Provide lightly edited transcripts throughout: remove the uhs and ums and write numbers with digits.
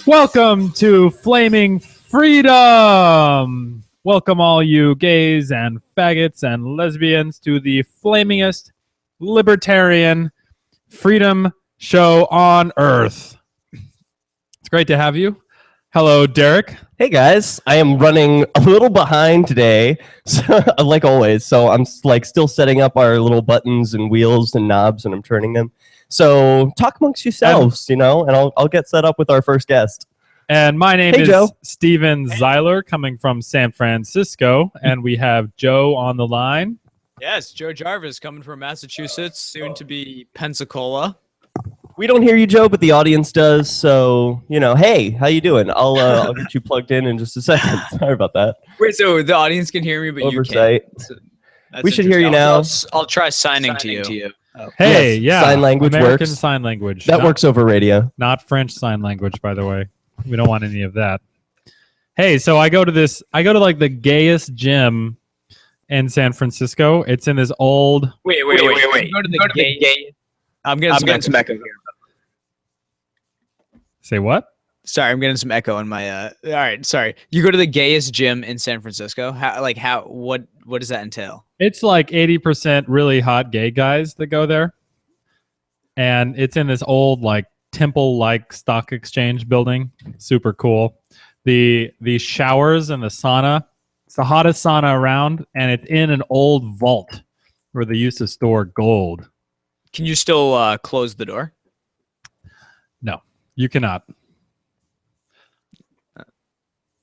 Welcome to Flaming Freedom! Welcome all you gays and faggots and lesbians to the flamingest libertarian freedom show on earth. It's great to have you. Hello, Derrick. Hey guys, I am running a little behind today, so, like always. So I'm still setting up our little buttons and wheels and knobs, and I'm turning them. So talk amongst yourselves, and I'll get set up with our first guest. And my name is Joe. Steven Zeiler, coming from San Francisco, and we have Joe on the line. Yes, Joe Jarvis coming from Massachusetts, soon to be Pensacola. We don't hear you, Joe, but the audience does. So hey, how you doing? I'll get you plugged in just a second. Sorry about that. Wait, so the audience can hear me, but Oversight. You can't? We should hear you now. I'll try signing to you. Oh. Hey, yes, yeah. Sign language American works. Sign language. That works over radio. Not French Sign Language, by the way. We don't want any of that. Hey, so I go to like the gayest gym in San Francisco. It's in this old... Wait. Go to the gay... I'm getting some echo here. Say what? Sorry, I'm getting some echo in my... All right, sorry. You go to the gayest gym in San Francisco? What does that entail? It's like 80% really hot gay guys that go there. And it's in this old, like, temple-like stock exchange building. Super cool. The showers and the sauna. It's the hottest sauna around, and it's in an old vault where they used to store gold. Can you still close the door? No, you cannot.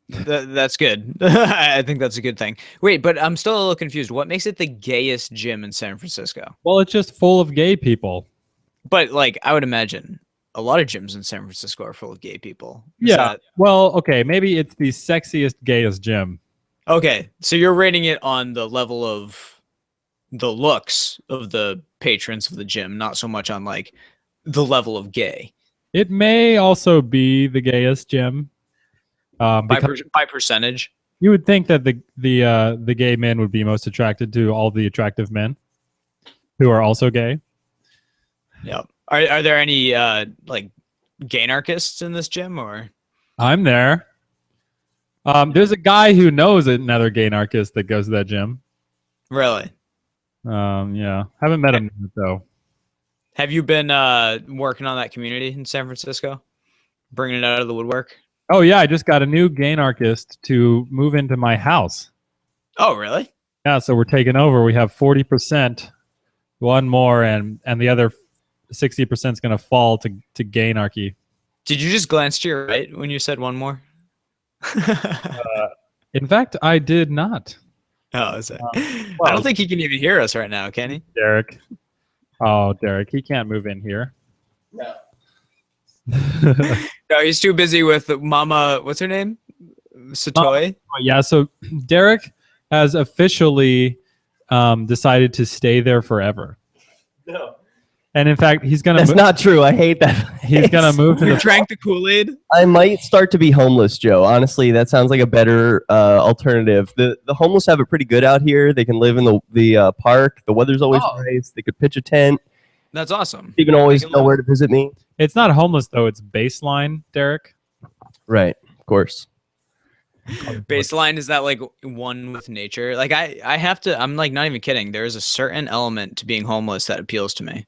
That's good. I think that's a good thing. Wait, but I'm still a little confused. What makes it the gayest gym in San Francisco? Well, it's just full of gay people. But I would imagine a lot of gyms in San Francisco are full of gay people. Well, okay, maybe it's the sexiest, gayest gym. Okay, so you're rating it on the level of the looks of the patrons of the gym, not so much on the level of gay. It may also be the gayest gym. By percentage, you would think that the gay men would be most attracted to all the attractive men who are also gay. Yeah. Are there any Gaynarchists in this gym, or? I'm there. There's a guy who knows another Gaynarchist that goes to that gym. Really? Yeah. Haven't met him yet, though. Have you been working on that community in San Francisco, bringing it out of the woodwork? Oh yeah, I just got a new Gaynarchist to move into my house. Oh really? Yeah, so we're taking over. We have 40%, one more, and the other 60% is going to fall to Gaynarchy. Did you just glance to your right when you said one more? In fact, I did not. Oh, is it? I don't think he can even hear us right now, can he? Derrick. Oh, Derrick, he can't move in here. No. No, he's too busy with Mama. What's her name? Satoy. Yeah. So Derrick has officially decided to stay there forever. No. And in fact, he's gonna. That's not true. I hate that. He's gonna move to You the. drank the Kool-Aid? I might start to be homeless, Joe. Honestly, that sounds like a better alternative. The homeless have it pretty good out here. They can live in the park. The weather's always nice. They could pitch a tent. That's awesome. You can always know where to visit me. It's not homeless though. It's baseline, Derrick. Right. Of course. Baseline, is that one with nature? I have to. I'm not even kidding. There is a certain element to being homeless that appeals to me.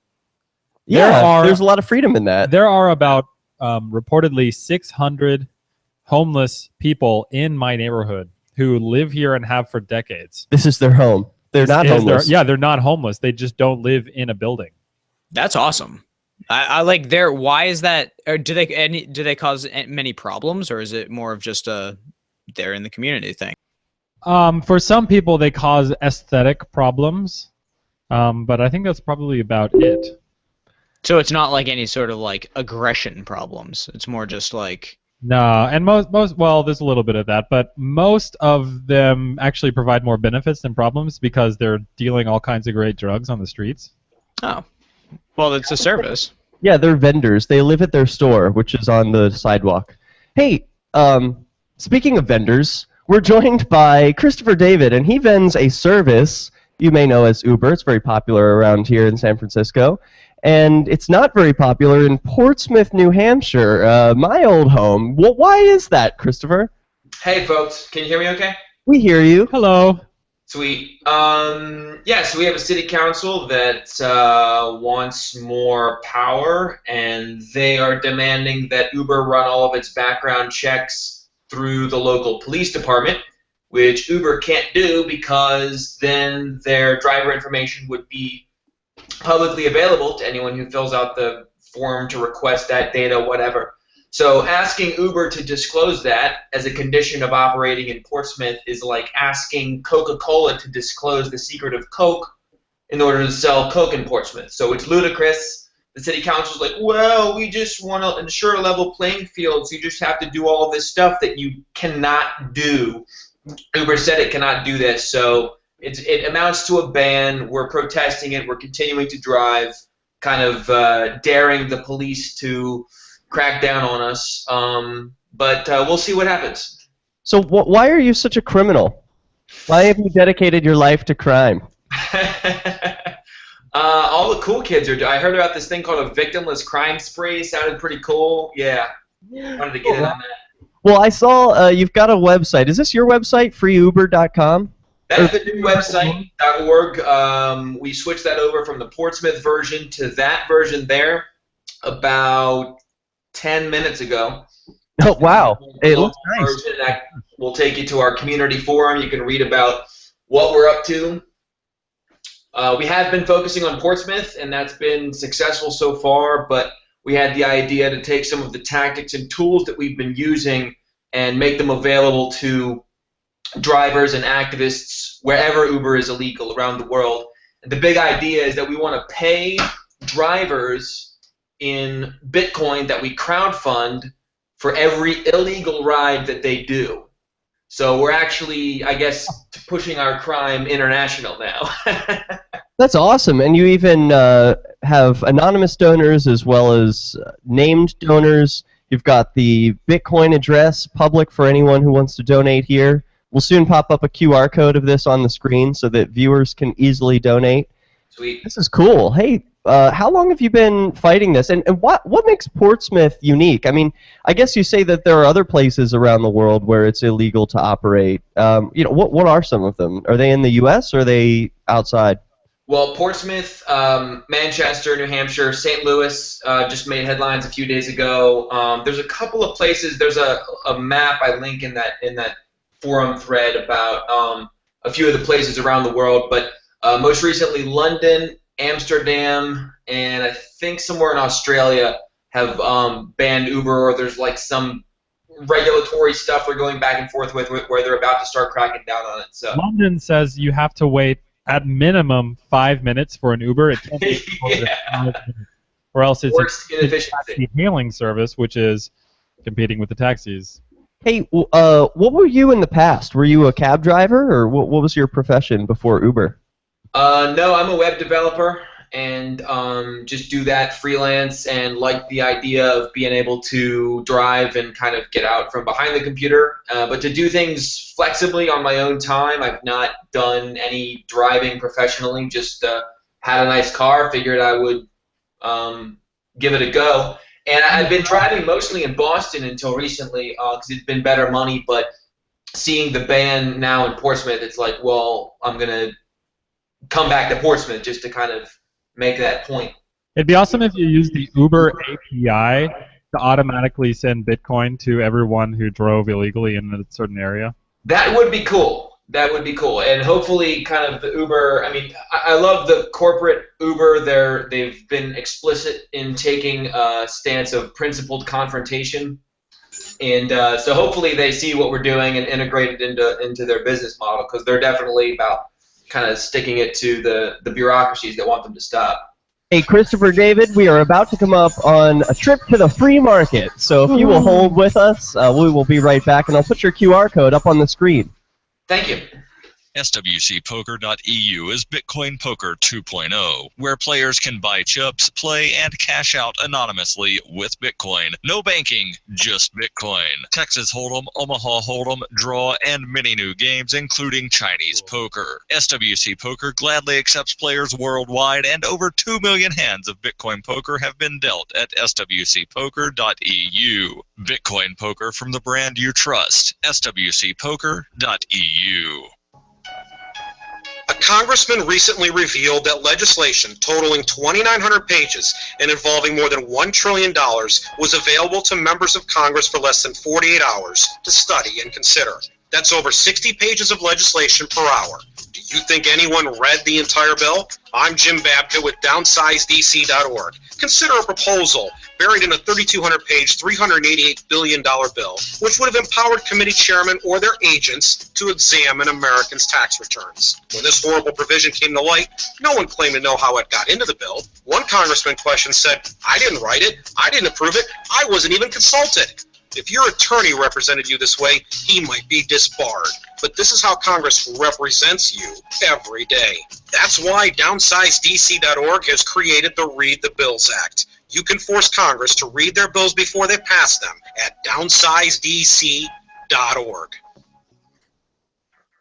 Yeah, there's a lot of freedom in that. There are about reportedly 600 homeless people in my neighborhood who live here and have for decades. This is their home. They're not homeless. They're not homeless. They just don't live in a building. That's awesome. I like their. Why is that? Or do they cause many problems, or is it more of just they're in the community thing? For some people, they cause aesthetic problems, but I think that's probably about it. So it's not any sort of aggression problems. It's more just No, and most well, there's a little bit of that, but most of them actually provide more benefits than problems because they're dealing all kinds of great drugs on the streets. Oh, well, it's a service. Yeah, they're vendors. They live at their store, which is on the sidewalk. Hey, speaking of vendors, we're joined by Christopher David, and he vends a service you may know as Uber. It's very popular around here in San Francisco. And it's not very popular in Portsmouth, New Hampshire, my old home. Well, why is that, Christopher? Hey, folks. Can you hear me okay? We hear you. Hello. Sweet. Yeah, so we have a city council that wants more power, and they are demanding that Uber run all of its background checks through the local police department, which Uber can't do because then their driver information would be publicly available to anyone who fills out the form to request that data, whatever. So asking Uber to disclose that as a condition of operating in Portsmouth is like asking Coca-Cola to disclose the secret of Coke in order to sell Coke in Portsmouth. So it's ludicrous. The city council's like, well, we just want to ensure a level playing field, so you just have to do all of this stuff that you cannot do. Uber said it cannot do this, so it amounts to a ban. We're protesting it. We're continuing to drive, kind of daring the police to crack down on us, but we'll see what happens. So why are you such a criminal? Why have you dedicated your life to crime? All the cool kids are. I heard about this thing called a victimless crime spree. Sounded pretty cool. Yeah, wanted to get in on that. Well, I saw you've got a website. Is this your website, freeuber.com? That's the new website, .org. We switched that over from the Portsmouth version to that version there about 10 minutes ago. Oh, wow. It looks nice. Version that will take you to our community forum. You can read about what we're up to. We have been focusing on Portsmouth, and that's been successful so far, but we had the idea to take some of the tactics and tools that we've been using and make them available to drivers and activists wherever Uber is illegal around the world. And the big idea is that we want to pay drivers in Bitcoin that we crowdfund for every illegal ride that they do. So we're actually, I guess, pushing our crime international now. That's awesome. And you even have anonymous donors as well as named donors. You've got the Bitcoin address public for anyone who wants to donate here. We'll soon pop up a QR code of this on the screen so that viewers can easily donate. Sweet. This is cool. Hey, how long have you been fighting this? And what makes Portsmouth unique? I mean, I guess you say that there are other places around the world where it's illegal to operate. You know, what are some of them? Are they in the U.S. or are they outside? Well, Portsmouth, Manchester, New Hampshire, St. Louis just made headlines a few days ago. There's a couple of places. There's a map I link in that forum thread about a few of the places around the world, but most recently London, Amsterdam, and I think somewhere in Australia have banned Uber, or there's like some regulatory stuff they're going back and forth with where they're about to start cracking down on it. So London says you have to wait at minimum 5 minutes for an Uber. It can't be yeah. 5 minutes, or else it's Worst a inefficiency. taxi hailing service, which is competing with the taxis. Hey, what were you in the past? Were you a cab driver, or what was your profession before Uber? No, I'm a web developer and just do that freelance and like the idea of being able to drive and kind of get out from behind the computer. But to do things flexibly on my own time, I've not done any driving professionally, just had a nice car, figured I would give it a go. And I've been driving mostly in Boston until recently because it's been better money, but seeing the ban now in Portsmouth, it's like, well, I'm going to come back to Portsmouth just to kind of make that point. It'd be awesome if you used the Uber API to automatically send Bitcoin to everyone who drove illegally in a certain area. That would be cool. That would be cool. And hopefully kind of the Uber, I mean, I love the corporate Uber. They've been explicit in taking a stance of principled confrontation. And so hopefully they see what we're doing and integrate it into their business model, because they're definitely about kind of sticking it to the bureaucracies that want them to stop. Hey, Christopher David, we are about to come up on a trip to the free market. So if you will hold with us, we will be right back, and I'll put your QR code up on the screen. Thank you. SWCPoker.eu is Bitcoin Poker 2.0, where players can buy chips, play, and cash out anonymously with Bitcoin. No banking, just Bitcoin. Texas Hold'em, Omaha Hold'em, Draw, and many new games, including Chinese poker. SWC Poker gladly accepts players worldwide, and over 2 million hands of Bitcoin poker have been dealt at SWCPoker.eu. Bitcoin poker from the brand you trust. SWCPoker.eu. A congressman recently revealed that legislation totaling 2,900 pages and involving more than $1 trillion was available to members of Congress for less than 48 hours to study and consider. That's over 60 pages of legislation per hour. Do you think anyone read the entire bill? I'm Jim Babka with DownsizeDC.org. Consider a proposal buried in a 3,200-page, $388 billion bill, which would have empowered committee chairmen or their agents to examine Americans' tax returns. When this horrible provision came to light, no one claimed to know how it got into the bill. One congressman questioned said, "I didn't write it, I didn't approve it, I wasn't even consulted." If your attorney represented you this way, he might be disbarred. But this is how Congress represents you every day. That's why DownsizeDC.org has created the Read the Bills Act. You can force Congress to read their bills before they pass them at DownsizeDC.org.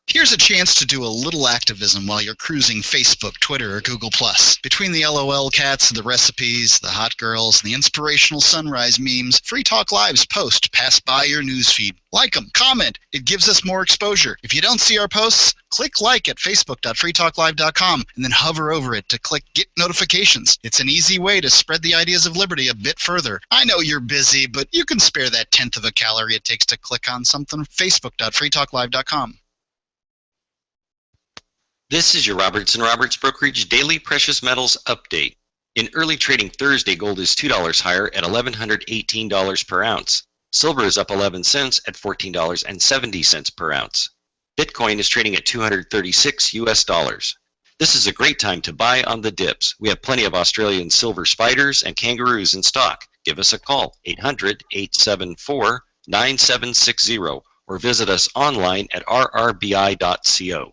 Here's a chance to do a little activism while you're cruising Facebook, Twitter, or Google+. Between the LOL cats, the recipes, the hot girls, and the inspirational sunrise memes, Free Talk Live's posts pass by your newsfeed. Like them, comment. It gives us more exposure. If you don't see our posts, click like at facebook.freetalklive.com and then hover over it to click Get Notifications. It's an easy way to spread the ideas of liberty a bit further. I know you're busy, but you can spare that 1/10 of a calorie it takes to click on something. facebook.freetalklive.com. This is your Robertson Roberts Brokerage Daily Precious Metals Update. In early trading Thursday, gold is $2 higher at $1,118 per ounce. Silver is up 11 cents at $14.70 per ounce. Bitcoin is trading at $236 US. This is a great time to buy on the dips. We have plenty of Australian silver spiders and kangaroos in stock. Give us a call, 800-874-9760, or visit us online at rrbi.co.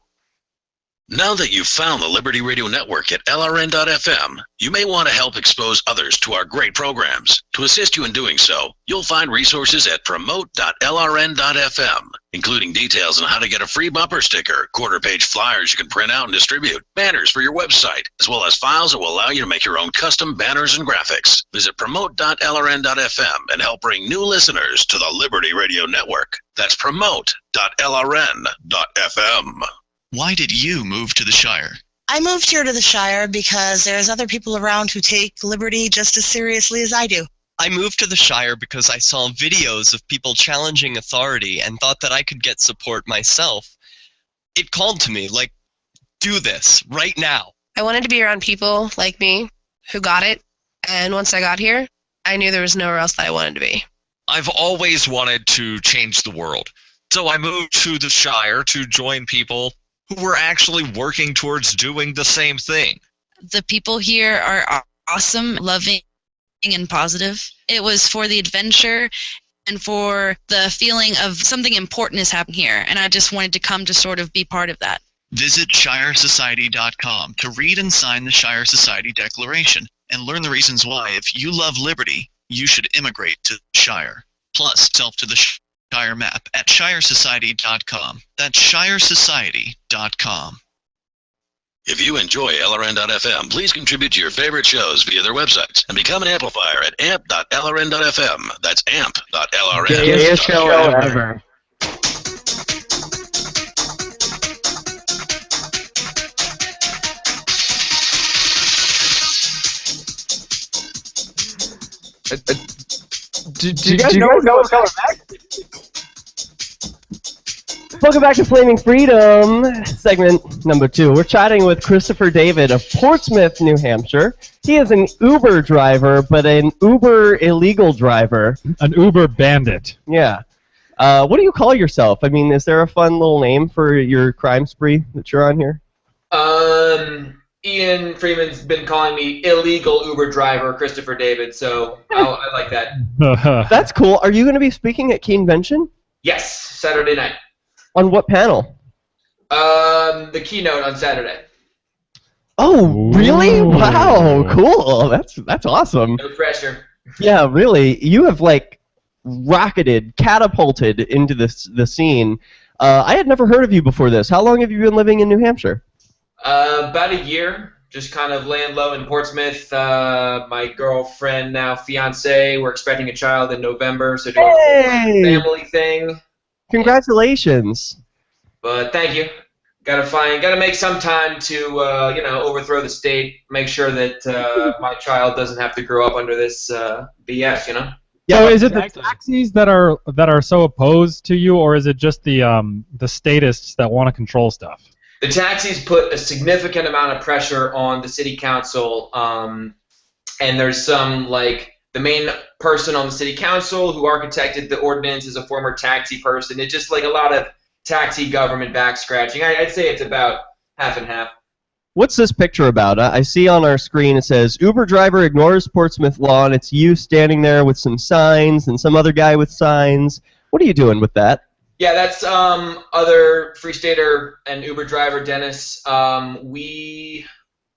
Now that you've found the Liberty Radio Network at LRN.FM, you may want to help expose others to our great programs. To assist you in doing so, you'll find resources at promote.lrn.fm, including details on how to get a free bumper sticker, quarter-page flyers you can print out and distribute, banners for your website, as well as files that will allow you to make your own custom banners and graphics. Visit promote.lrn.fm and help bring new listeners to the Liberty Radio Network. That's promote.lrn.fm. Why did you move to the Shire? I moved here to the Shire because there's other people around who take liberty just as seriously as I do. I moved to the Shire because I saw videos of people challenging authority and thought that I could get support myself. It called to me, like, do this, right now. I wanted to be around people like me who got it, and once I got here, I knew there was nowhere else that I wanted to be. I've always wanted to change the world, so I moved to the Shire to join people who were actually working towards doing the same thing. The people here are awesome, loving, and positive. It was for the adventure and for the feeling of something important is happening here, and I just wanted to come to sort of be part of that. Visit ShireSociety.com to read and sign the Shire Society Declaration and learn the reasons why, if you love liberty, you should immigrate to the Shire. Plus, self to the Shire map at ShireSociety.com. That's ShireSociety.com. If you enjoy LRN.FM, please contribute to your favorite shows via their websites and become an amplifier at amp.lrn.fm. That's amp.lrn.fm. Gayest show ever. Do you guys know what's coming back? Welcome back to Flaming Freedom, segment number 2. We're chatting with Christopher David of Portsmouth, New Hampshire. He is an Uber driver, but an Uber illegal driver. An Uber bandit. Yeah. What do you call yourself? I mean, is there a fun little name for your crime spree that you're on here? Ian Freeman's been calling me illegal Uber driver, Christopher David, so I like that. That's cool. Are you going to be speaking at Keenvention? Yes, Saturday night. On what panel? The keynote on Saturday. Oh, really? Ooh. Wow, cool. That's awesome. No pressure. Yeah, really. You have like rocketed, catapulted into the scene. I had never heard of you before this. How long have you been living in New Hampshire? About a year. Just kind of laying low in Portsmouth. My girlfriend, now fiance, we're expecting a child in November, so doing a family thing. Congratulations. But thank you. Gotta make some time to overthrow the state. Make sure that my child doesn't have to grow up under this BS. Yeah, so is it the taxis that are so opposed to you, or is it just the statists that want to control stuff? The taxis put a significant amount of pressure on the city council, and there's some, like, the main person on the city council who architected the ordinance is a former taxi person. It's just like a lot of taxi government back scratching. I'd say it's about half and half. What's this picture about? I see on our screen it says, Uber driver ignores Portsmouth law, and it's you standing there with some signs and some other guy with signs. What are you doing with that? Yeah, that's other Free Stater and Uber driver, Dennis. We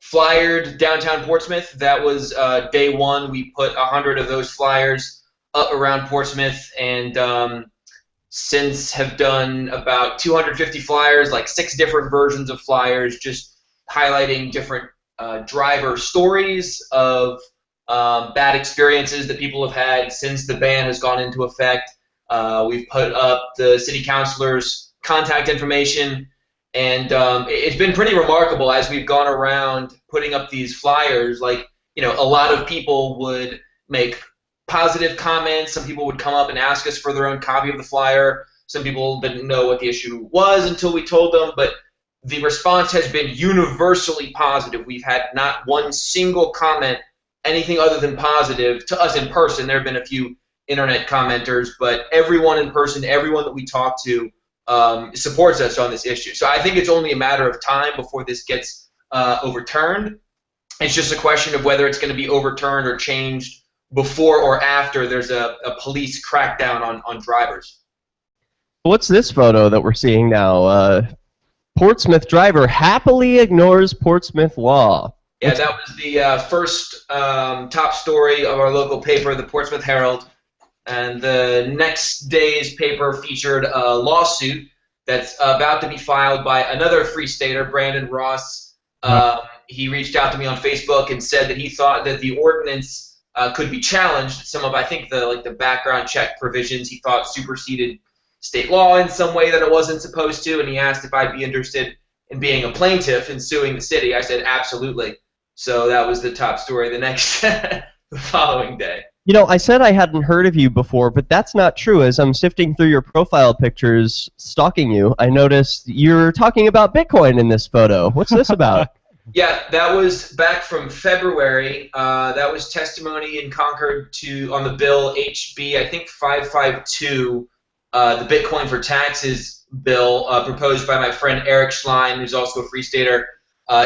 flyered downtown Portsmouth. That was day one. We put 100 of those flyers up around Portsmouth, and since have done about 250 flyers, like 6 different versions of flyers, just highlighting different driver stories of bad experiences that people have had since the ban has gone into effect. We've put up the city councilors' contact information, and it's been pretty remarkable as we've gone around putting up these flyers. Like, a lot of people would make positive comments. Some people would come up and ask us for their own copy of the flyer. Some people didn't know what the issue was until we told them, but the response has been universally positive. We've had not one single comment, anything other than positive, to us in person. There have been a few internet commenters, but everyone in person, everyone that we talk to, supports us on this issue. So I think it's only a matter of time before this gets overturned. It's just a question of whether it's going to be overturned or changed before or after there's a police crackdown on drivers. What's this photo that we're seeing now? Portsmouth driver happily ignores Portsmouth law. Yeah, that was the first top story of our local paper, the Portsmouth Herald. And the next day's paper featured a lawsuit that's about to be filed by another Free Stater, Brandon Ross. He reached out to me on Facebook and said that he thought that the ordinance could be challenged. Some of, I think, the background check provisions he thought superseded state law in some way that it wasn't supposed to, and he asked if I'd be interested in being a plaintiff and suing the city. I said absolutely. So that was the top story the next the following day. I said I hadn't heard of you before, but that's not true. As I'm sifting through your profile pictures, stalking you, I noticed you're talking about Bitcoin in this photo. What's this about? Yeah, that was back from February. That was testimony in Concord on the bill HB, I think 552, the Bitcoin for Taxes bill proposed by my friend Eric Schlein, who's also a Free Stater,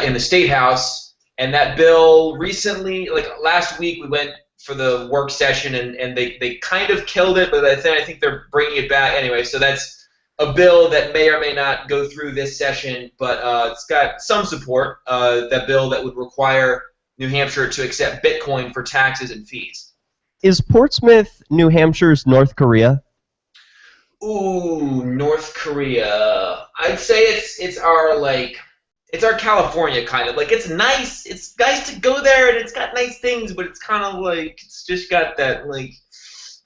in the State House. And that bill recently, like last week, we went for the work session, and they kind of killed it, but I think they're bringing it back anyway. So that's a bill that may or may not go through this session, but it's got some support, that bill that would require New Hampshire to accept Bitcoin for taxes and fees. Is Portsmouth, New Hampshire's North Korea? Ooh, North Korea. I'd say it's our California kind of. Like, it's nice. It's nice to go there, and it's got nice things, but it's kind of like it's just got that like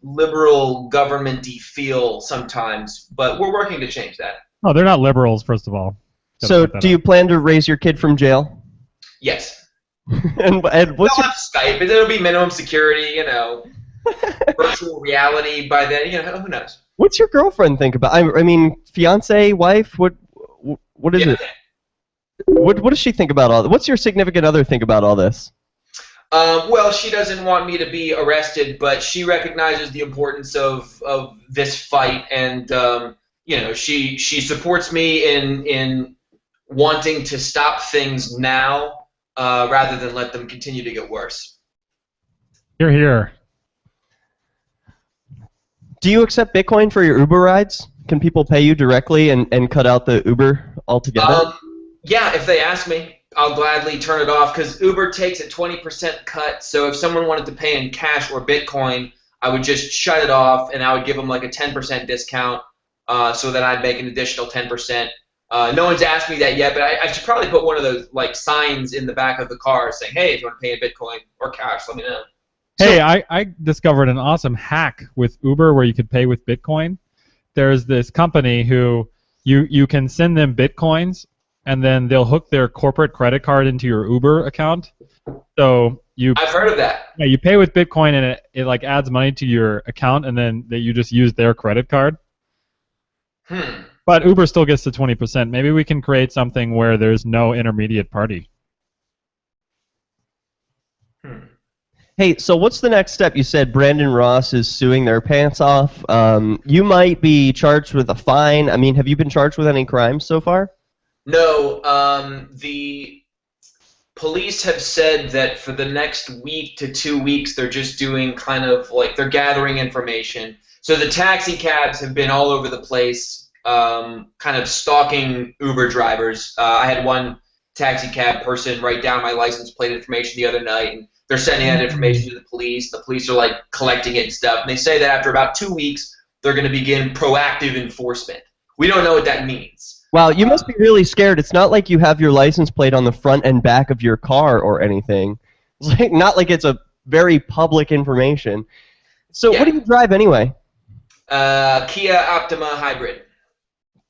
liberal government-y feel sometimes. But we're working to change that. Oh, they're not liberals, first of all. So, do you plan to raise your kid from jail? Yes. and what's They'll have Skype, but it'll be minimum security, virtual reality by then, who knows? What's your girlfriend think about? I mean, fiance, wife. What is it? What does she think about all this? What's your significant other think about all this? Well, she doesn't want me to be arrested, but she recognizes the importance of this fight, and she supports me in wanting to stop things now rather than let them continue to get worse. You're here. Do you accept Bitcoin for your Uber rides? Can people pay you directly and cut out the Uber altogether? Yeah, if they ask me, I'll gladly turn it off because Uber takes a 20% cut. So if someone wanted to pay in cash or Bitcoin, I would just shut it off and I would give them like a 10% discount so that I'd make an additional 10%. No one's asked me that yet, but I should probably put one of those like signs in the back of the car saying, hey, if you want to pay in Bitcoin or cash, let me know. Hey, I discovered an awesome hack with Uber where you could pay with Bitcoin. There's this company who you can send them Bitcoins, and then they'll hook their corporate credit card into your Uber account. So I've heard of that. Yeah, you pay with Bitcoin, and it like adds money to your account, and then you just use their credit card. But Uber still gets the 20%. Maybe we can create something where there's no intermediate party. Hey, so what's the next step? You said Brandon Ross is suing their pants off. You might be charged with a fine. I mean, have you been charged with any crimes so far? No. The police have said that for the next week to 2 weeks, they're just doing kind of like they're gathering information. So the taxi cabs have been all over the place, kind of stalking Uber drivers. I had one taxi cab person write down my license plate information the other night, and they're sending that information to the police. The police are like collecting it and stuff. And they say that after about 2 weeks, they're going to begin proactive enforcement. We don't know what that means. Wow, you must be really scared. It's not like you have your license plate on the front and back of your car or anything. It's like, not like it's a very public information. So what do you drive anyway? Kia Optima Hybrid.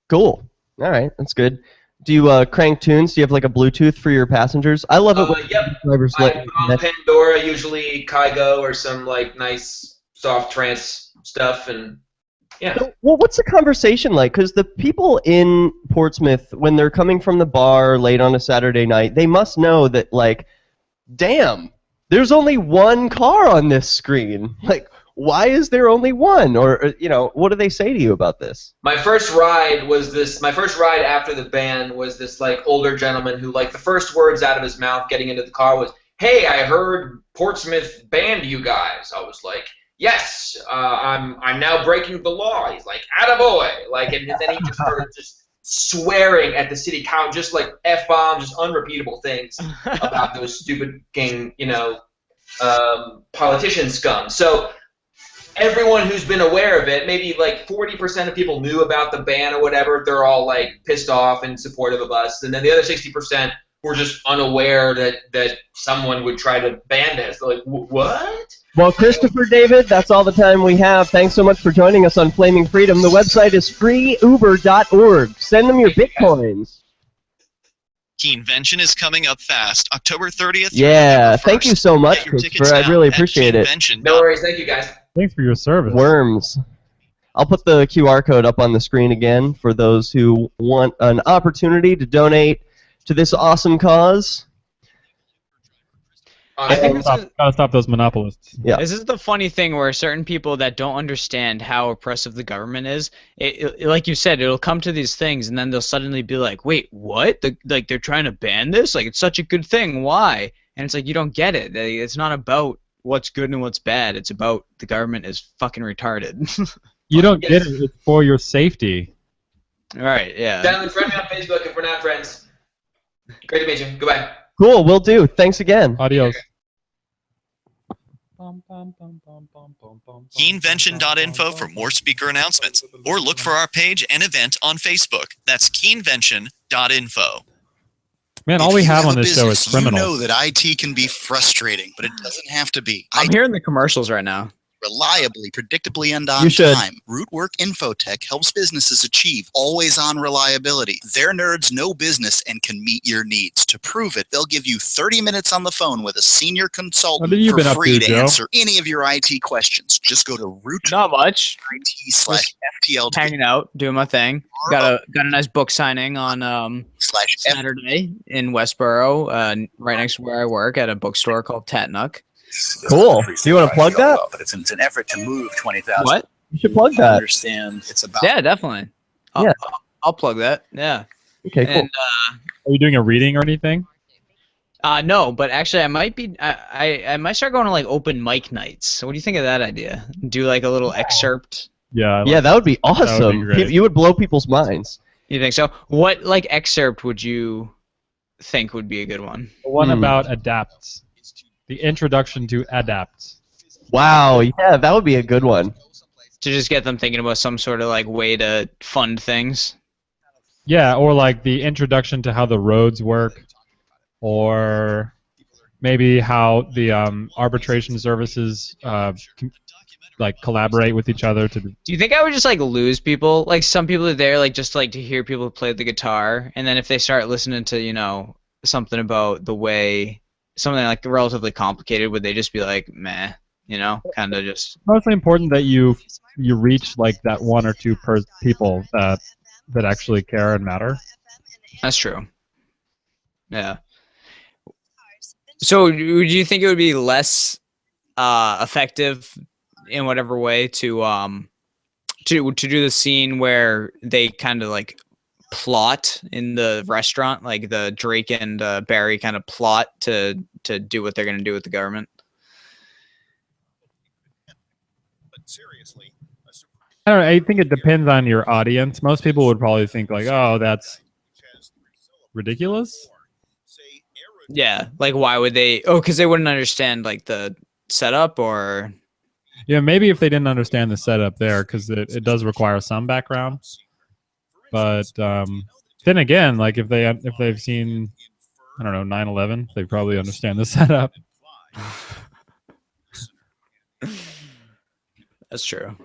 Cool. All right, that's good. Do you crank tunes? Do you have like a Bluetooth for your passengers? I love it when drivers I put on Pandora, usually Kygo or some like nice soft trance stuff, and yeah. So, well, what's the conversation like? Because the people in Portsmouth, when they're coming from the bar late on a Saturday night, they must know that, like, damn, there's only one car on this screen. Like, why is there only one? Or you know, what do they say to you about this? My first ride after the ban was this like older gentleman who like the first words out of his mouth getting into the car was, "Hey, I heard Portsmouth banned you guys." I was like, "Yes, I'm now breaking the law." He's like, "Attaboy!" Like, and then he just started just swearing at the city council, just like F-bombs, just unrepeatable things about those stupid politician scum. So everyone who's been aware of it, maybe like 40% of people knew about the ban or whatever. They're all like pissed off and supportive of us, and then the other 60% were just unaware that someone would try to ban this. They're like, what? Well, Christopher David, that's all the time we have. Thanks so much for joining us on Flaming Freedom. The website is freeuber.org. Send them your Bitcoins. Keenvention is coming up fast, October 30th. Yeah, thank you so much, Christopher. I really appreciate it. No worries. Thank you, guys. Thanks for your service. Worms. I'll put the QR code up on the screen again for those who want an opportunity to donate to this awesome cause. I think gotta stop those monopolists. Yeah. This is the funny thing where certain people that don't understand how oppressive the government is, like you said, it'll come to these things and then they'll suddenly be like, wait, what? They're trying to ban this? Like, it's such a good thing. Why? And it's like, you don't get it. It's not about what's good and what's bad. It's about the government is fucking retarded. You don't get it. It's for your safety. All right, yeah. Gentlemen, friend me on Facebook if we're not friends. Great to meet you. Goodbye. Cool, will do. Thanks again. Adios. Keenvention.info for more speaker announcements, or look for our page and event on Facebook. That's keenvention.info. Man, all we have on this show is criminals. You know that IT can be frustrating, but it doesn't have to be. I'm hearing the commercials right now. Reliably, predictably, and on time. Rootwork Infotech helps businesses achieve always-on reliability. Their nerds know business and can meet your needs. To prove it, they'll give you 30 minutes on the phone with a senior consultant for free to answer any of your IT questions. Just go to Root. Not much. IT/FTL. Hanging out, doing my thing. Got a nice book signing on Saturday in Westboro, right next to where I work at a bookstore called Tatnuck. Cool. Do you want to plug that? But it's an effort to move 20,000. What? You should plug that. Understand it's about. Yeah, definitely. I'll plug that. Yeah. Okay, cool. And, are you doing a reading or anything? No, but actually, I might be. I might start going to like open mic nights. So what do you think of that idea? Do like a little excerpt. Yeah. Yeah, that would be awesome. That would be great. You would blow people's minds. You think so? What like excerpt would you think would be a good one? The one about adapts. The introduction to adapts. Wow, yeah, that would be a good one. To just get them thinking about some sort of like way to fund things. Yeah, or like the introduction to how the roads work, or maybe how the arbitration services like collaborate with each other to. Do you think I would just like lose people? Like some people are there like just like to hear people play the guitar, and then if they start listening to something about the way something like relatively complicated, would they just be like meh? Kind of just. Mostly important that you reach like that one or two people that actually care and matter. That's true. Yeah. So, would you think it would be less effective in whatever way to do the scene where they kind of like plot in the restaurant, like the Drake and Barry kind of plot to do what they're going to do with the government? I don't know. I think it depends on your audience. Most people would probably think like, "Oh, that's ridiculous." Yeah, like why would they? Oh, because they wouldn't understand like the setup, or yeah, maybe if they didn't understand the setup there, because it does require some background. But then again, like if they've seen, I don't know, 9/11, they probably understand the setup. That's true.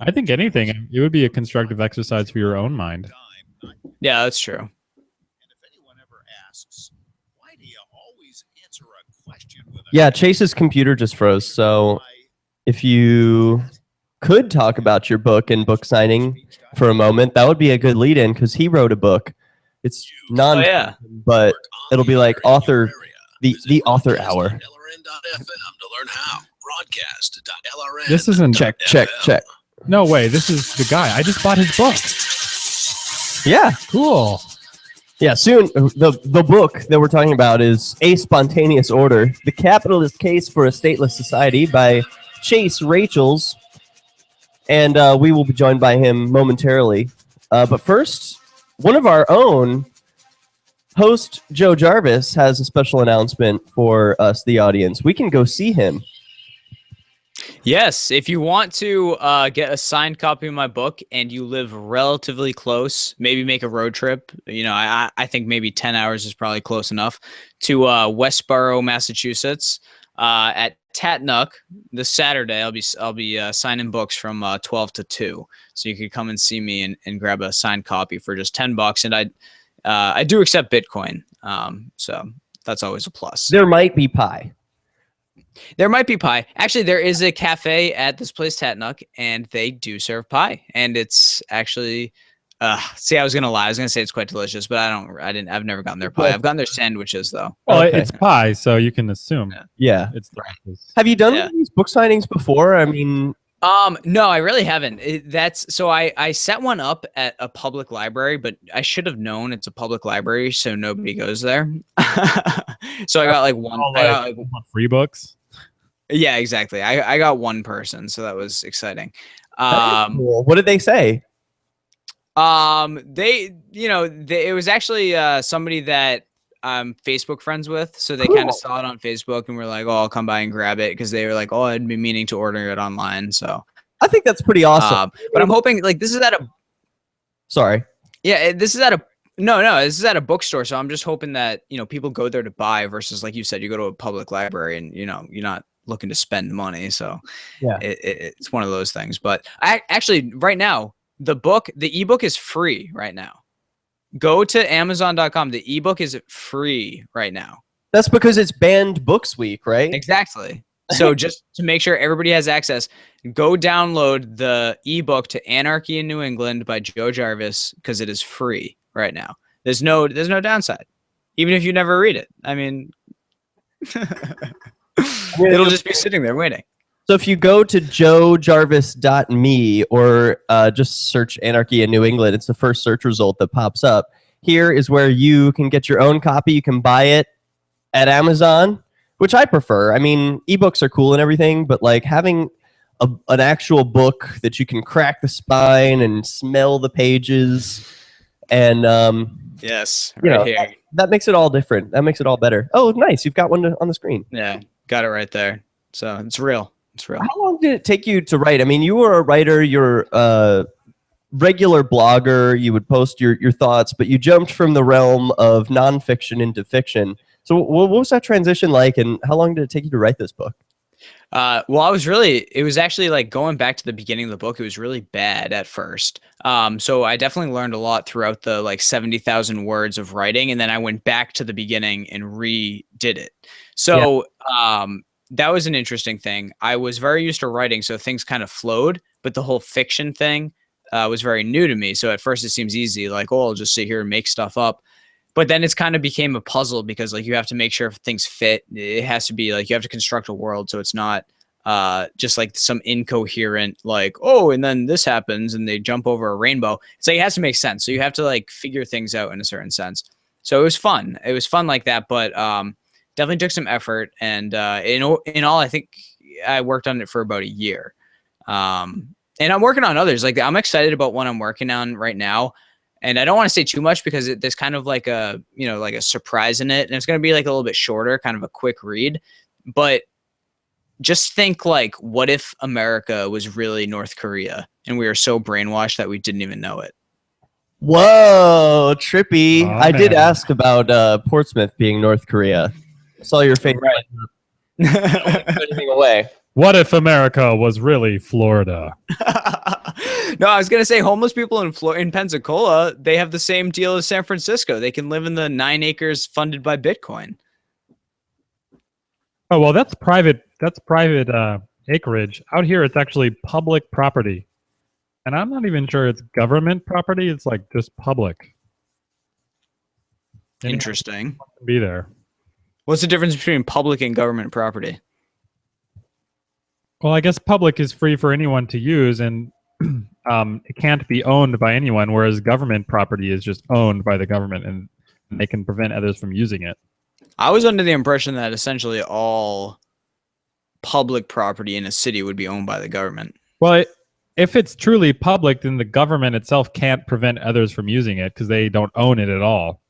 I think anything, it would be a constructive exercise for your own mind. Yeah, that's true. Yeah, Chase's computer just froze. So if you could talk about your book and book signing for a moment, that would be a good lead-in because he wrote a book. It's but it'll be like author, the author hour. This isn't check. No way, this is the guy. I just bought his book. Yeah, cool. Yeah, soon the book that we're talking about is A Spontaneous Order: The Capitalist Case for a Stateless Society by Chase Rachels, and we will be joined by him momentarily. But first, one of our own, host Joe Jarvis, has a special announcement for us, the audience. We can go see him. Yes, if you want to get a signed copy of my book and you live relatively close, maybe make a road trip. I think maybe 10 hours is probably close enough to Westboro, Massachusetts, at Tatnuck this Saturday. I'll be signing books from 12 to 2, so you could come and see me and grab a signed copy for just $10. And I do accept Bitcoin, so that's always a plus. There might be pie. There might be pie. Actually, there is a cafe at this place, Tatnuck, and they do serve pie. And it's actually, see, I was gonna lie. I was gonna say it's quite delicious, but I've never gotten their pie. I've gotten their sandwiches though. Well, it's pie, so you can assume. Yeah, it's delicious. Have you done these book signings before? I mean, no, I really haven't. I set one up at a public library, but I should have known it's a public library, so nobody goes there. So I got like one. I got like free books. Yeah, exactly. I got one person, so that was exciting. Cool. What did they say? It was actually somebody that I'm Facebook friends with, so they kind of saw it on Facebook and were like, "Oh, I'll come by and grab it," because they were like, "Oh, I'd been meaning to order it online." So I think that's pretty awesome. But I'm hoping like this is at a. Sorry. Yeah, this is at a. No, this is at a bookstore, so I'm just hoping that people go there to buy versus, like you said, you go to a public library and you're not looking to spend money. So yeah, it's one of those things. But actually right now the ebook is free right now. Go to Amazon.com. The ebook is free right now. That's because it's banned books week, right? Exactly. So just to make sure everybody has access, go download the ebook to Anarchy in New England by Joe Jarvis, because it is free right now. There's no downside, even if you never read it. I mean, it'll just be sitting there waiting. So if you go to joejarvis.me or just search Anarchy in New England, it's the first search result that pops up. Here is where you can get your own copy. You can buy it at Amazon, which I prefer. I mean, ebooks are cool and everything, but like having an actual book that you can crack the spine and smell the pages, and Yes, you right know, here. that makes it all different. That makes it all better. Oh, nice! You've got one on the screen. Yeah, got it right there. So it's real. It's real. How long did it take you to write? I mean, you were a writer. You're a regular blogger. You would post your thoughts, but you jumped from the realm of nonfiction into fiction. So what was that transition like, and how long did it take you to write this book? Well, it was actually like going back to the beginning of the book. It was really bad at first. So I definitely learned a lot throughout the like 70,000 words of writing. And then I went back to the beginning and redid it. So, that was an interesting thing. I was very used to writing, so things kind of flowed, but the whole fiction thing was very new to me. So at first it seems easy, like, oh, I'll just sit here and make stuff up. But then it's kind of became a puzzle because like you have to make sure if things fit. It has to be like you have to construct a world so it's not just like some incoherent like, oh, and then this happens and they jump over a rainbow. It's like it has to make sense. So you have to like figure things out in a certain sense. So it was fun. It was fun like that, but definitely took some effort. And in all, I think I worked on it for about a year. And I'm working on others. Like I'm excited about what I'm working on right now. And I don't want to say too much because there's kind of like a, like a surprise in it. And it's going to be like a little bit shorter, kind of a quick read. But just think like, what if America was really North Korea and we were so brainwashed that we didn't even know it? Whoa, trippy. Oh, I did man. ask about Portsmouth being North Korea. I saw your face. Right. Don't give anything away. What if America was really Florida? No, I was gonna say homeless people in Pensacola, they have the same deal as San Francisco. They can live in the 9 acres funded by Bitcoin. Oh well, that's private. That's private acreage. Out here, it's actually public property, and I'm not even sure it's government property. It's like just public. Anyone Interesting. can be there. What's the difference between public and government property? Well, I guess public is free for anyone to use, and it can't be owned by anyone, whereas government property is just owned by the government, and they can prevent others from using it. I was under the impression that essentially all public property in a city would be owned by the government. Well, if it's truly public, then the government itself can't prevent others from using it because they don't own it at all.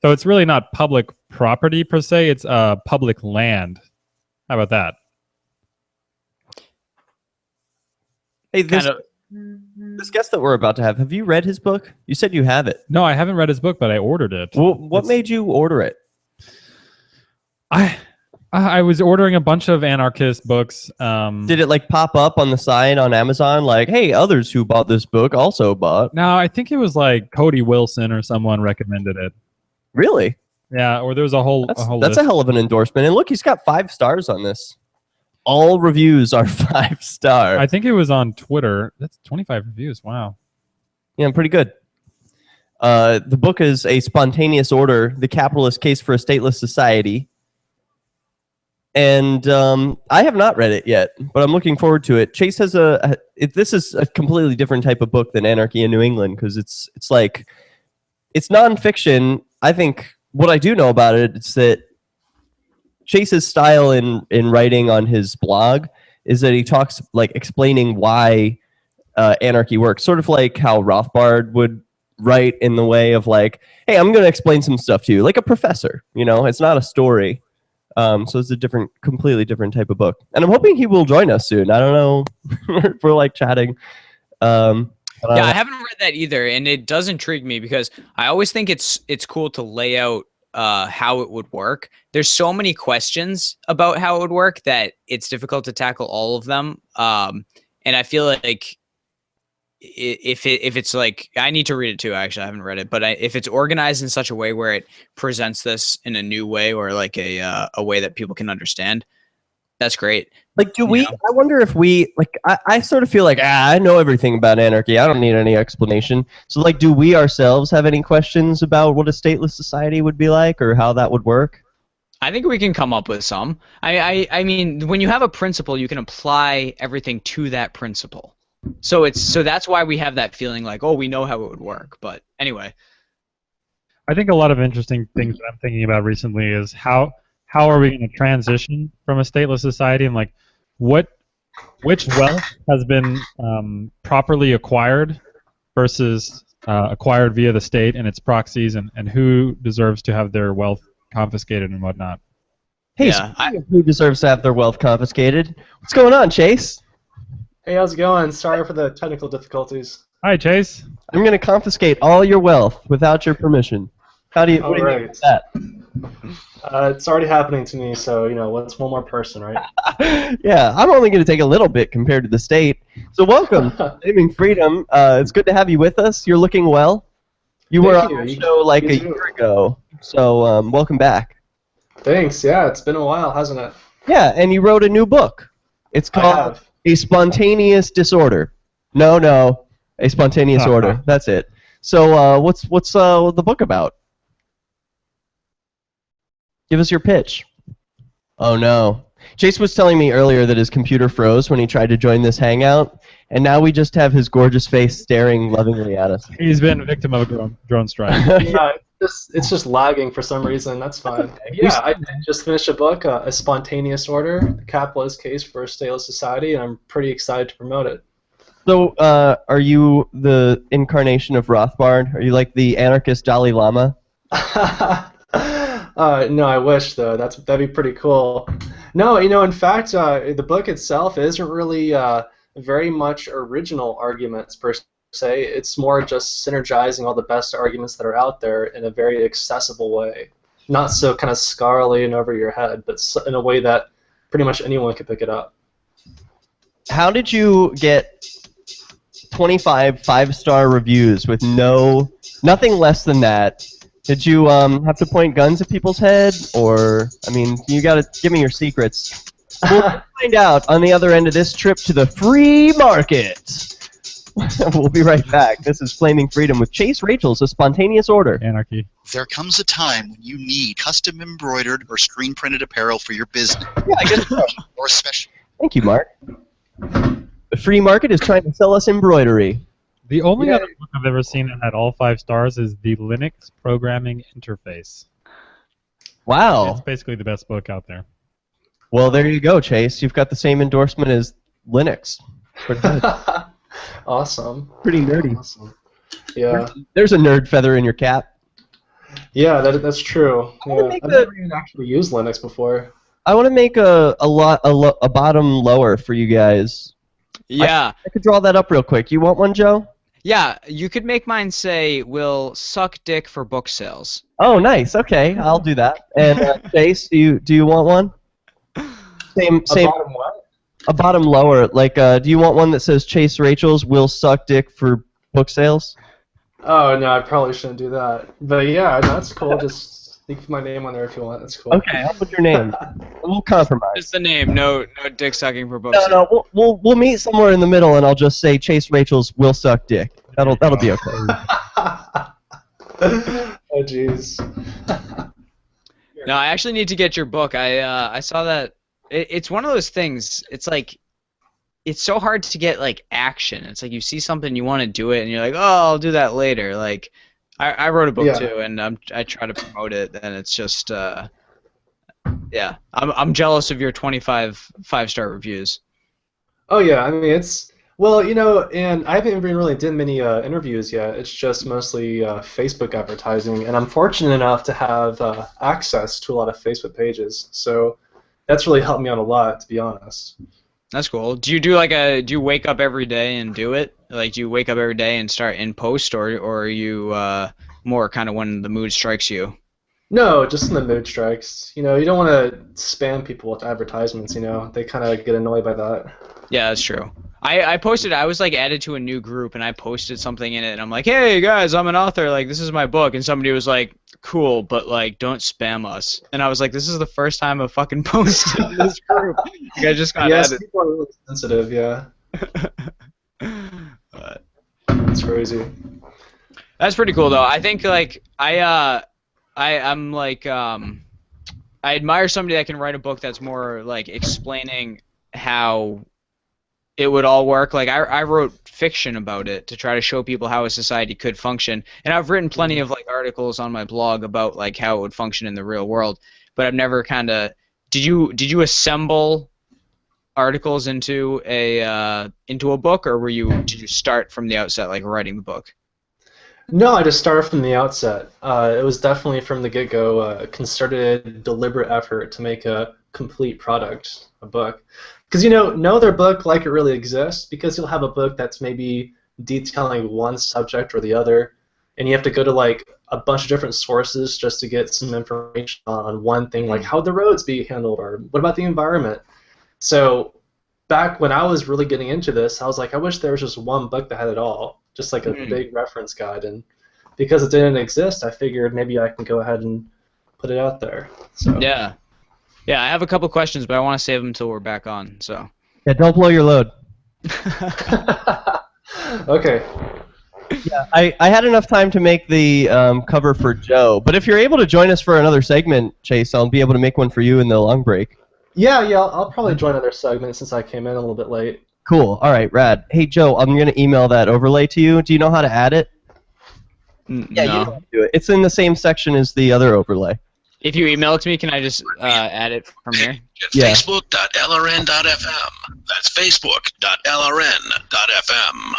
So it's really not public property per se, it's public land. How about that? Hey, this guest that we're about to have you read his book? You said you have it. No, I haven't read his book, but I ordered it. Well, what made you order it? I was ordering a bunch of anarchist books. Did it like pop up on the side on Amazon like, hey, others who bought this book also bought? No, I think it was like Cody Wilson or someone recommended it. Really? Yeah, or there's a whole That's list. a hell of an endorsement. And look, he's got 5 stars on this. All reviews are 5 stars. I think it was on Twitter. That's 25 reviews. Wow. Yeah, pretty good. The book is A Spontaneous Order, The Capitalist Case for a Stateless Society. And I have not read it yet, but I'm looking forward to it. Chase has this is a completely different type of book than Anarchy in New England because it's nonfiction. I think what I do know about it is that Chase's style in writing on his blog is that he talks like explaining why anarchy works, sort of like how Rothbard would write in the way of like, hey, I'm going to explain some stuff to you, like a professor. It's not a story. So it's a completely different type of book. And I'm hoping he will join us soon. I don't know if we're like chatting. Yeah, I haven't read that either, and it does intrigue me because I always think it's cool to lay out how it would work. There's so many questions about how it would work that it's difficult to tackle all of them. And I feel like if it's like, I need to read it too. Actually, I haven't read it, but if it's organized in such a way where it presents this in a new way or like a way that people can understand, that's great. Like, I wonder if I sort of feel like, I know everything about anarchy. I don't need any explanation. So like, do we ourselves have any questions about what a stateless society would be like or how that would work? I think we can come up with some. I mean, when you have a principle, you can apply everything to that principle. So that's why we have that feeling like, oh, we know how it would work. But anyway, I think a lot of interesting things that I'm thinking about recently is how are we going to transition from a stateless society, and like which wealth has been properly acquired versus acquired via the state and its proxies, and who deserves to have their wealth confiscated and whatnot. Hey, who deserves to have their wealth confiscated? What's going on, Chase? Hey, how's it going? Sorry for the technical difficulties. Hi, Chase. I'm going to confiscate all your wealth without your permission. What do you think about that? It's already happening to me, so, you know, what's one more person, right? Yeah, I'm only going to take a little bit compared to the state. So welcome, Claiming Freedom. It's good to have you with us. You're looking well. You were on the show like a year ago, so welcome back. Thanks. Yeah, it's been a while, hasn't it? Yeah, and you wrote a new book. It's called A Spontaneous Disorder. No, A Spontaneous Order. That's it. So what's the book about? Give us your pitch. Oh no. Chase was telling me earlier that his computer froze when he tried to join this hangout, and now we just have his gorgeous face staring lovingly at us. He's been a victim of a drone strike. Yeah, it's just lagging for some reason. That's fine. Yeah, I did just finish a book, A Spontaneous Order, The Capitalist Case for a Stateless Society, and I'm pretty excited to promote it. So, are you the incarnation of Rothbard? Are you like the anarchist Dalai Lama? No, I wish though. That'd be pretty cool. No, you know, in fact, the book itself isn't really very much original arguments per se. It's more just synergizing all the best arguments that are out there in a very accessible way, not so kind of scholarly and over your head, but in a way that pretty much anyone could pick it up. How did you get 25 five-star reviews with nothing less than that? Did you have to point guns at people's heads, or, I mean, you gotta give me your secrets. We'll find out on the other end of this trip to the free market. We'll be right back. This is Flaming Freedom with Chase Rachel's A Spontaneous Order. Anarchy. There comes a time when you need custom embroidered or screen printed apparel for your business. Yeah, I guess so. Or special. Thank you, Mark. The free market is trying to sell us embroidery. The only other book I've ever seen that had all 5 stars is the Linux Programming Interface. Wow. It's basically the best book out there. Well, there you go, Chase. You've got the same endorsement as Linux. Pretty good. Awesome. Pretty nerdy. Awesome. Yeah. There's a nerd feather in your cap. Yeah, that's true. Yeah. I've never even actually used Linux before. I want to make a bottom lower for you guys. Yeah. I could draw that up real quick. You want one, Joe? Yeah, you could make mine say, "Will suck dick for book sales." Oh, nice. Okay, I'll do that. And Chase, do you want one? Same. A bottom what? A bottom lower. Like, do you want one that says Chase Rachel's will suck dick for book sales? Oh no, I probably shouldn't do that. But yeah, that's cool. Just leave my name on there if you want. That's cool. Okay, I'll put your name. We'll compromise. Just the name, no dick sucking for book sales. No, we'll meet somewhere in the middle, and I'll just say Chase Rachel's will suck dick. That'll be okay. Oh jeez. No, I actually need to get your book. I saw that. It's one of those things. It's like, it's so hard to get like action. It's like you see something, you want to do it, and you're like, oh, I'll do that later. Like, I wrote a book too, and I try to promote it, and it's just, yeah. I'm jealous of your 25 5-star reviews. Oh yeah, I mean it's. Well, you know, and I haven't even really done many interviews yet. It's just mostly Facebook advertising, and I'm fortunate enough to have access to a lot of Facebook pages. So that's really helped me out a lot, to be honest. That's cool. Do you do you wake up every day and do it? Like, do you wake up every day and start in post, or are you more kind of when the mood strikes you? No, just when the mood strikes. You know, you don't want to spam people with advertisements. You know, they kind of get annoyed by that. Yeah, that's true. I posted, I was like added to a new group, and I posted something in it, and I'm like, hey guys, I'm an author, like this is my book, and somebody was like, cool, but like don't spam us. And I was like, this is the first time I've fucking posted in this group. Like, I just got added. People are really sensitive, yeah. But it's crazy. That's pretty cool though. I think like I'm like I admire somebody that can write a book that's more like explaining how it would all work. Like I wrote fiction about it to try to show people how a society could function, and I've written plenty of like articles on my blog about like how it would function in the real world, but I've never kind of. Did you assemble articles into a book, or did you start from the outset, like writing the book? No, I just started from the outset. It was definitely from the get-go a concerted, deliberate effort to make a complete product, a book. Because, no other book like it really exists, because you'll have a book that's maybe detailing one subject or the other, and you have to go to like a bunch of different sources just to get some information on one thing, like how the roads be handled, or what about the environment. So back when I was really getting into this, I was like, I wish there was just one book that had it all, just like a big reference guide. And because it didn't exist, I figured maybe I can go ahead and put it out there. So Yeah, I have a couple questions, but I want to save them until we're back on. So Yeah, don't blow your load. Okay. Yeah, I had enough time to make the cover for Joe, but if you're able to join us for another segment, Chase, I'll be able to make one for you in the long break. Yeah, I'll probably join another segment since I came in a little bit late. Cool. All right, rad. Hey, Joe, I'm going to email that overlay to you. Do you know how to add it? Yeah, you know how to do it. It's in the same section as the other overlay. If you email it to me, can I just add it from here? Yeah. Facebook.lrn.fm. That's Facebook.lrn.fm.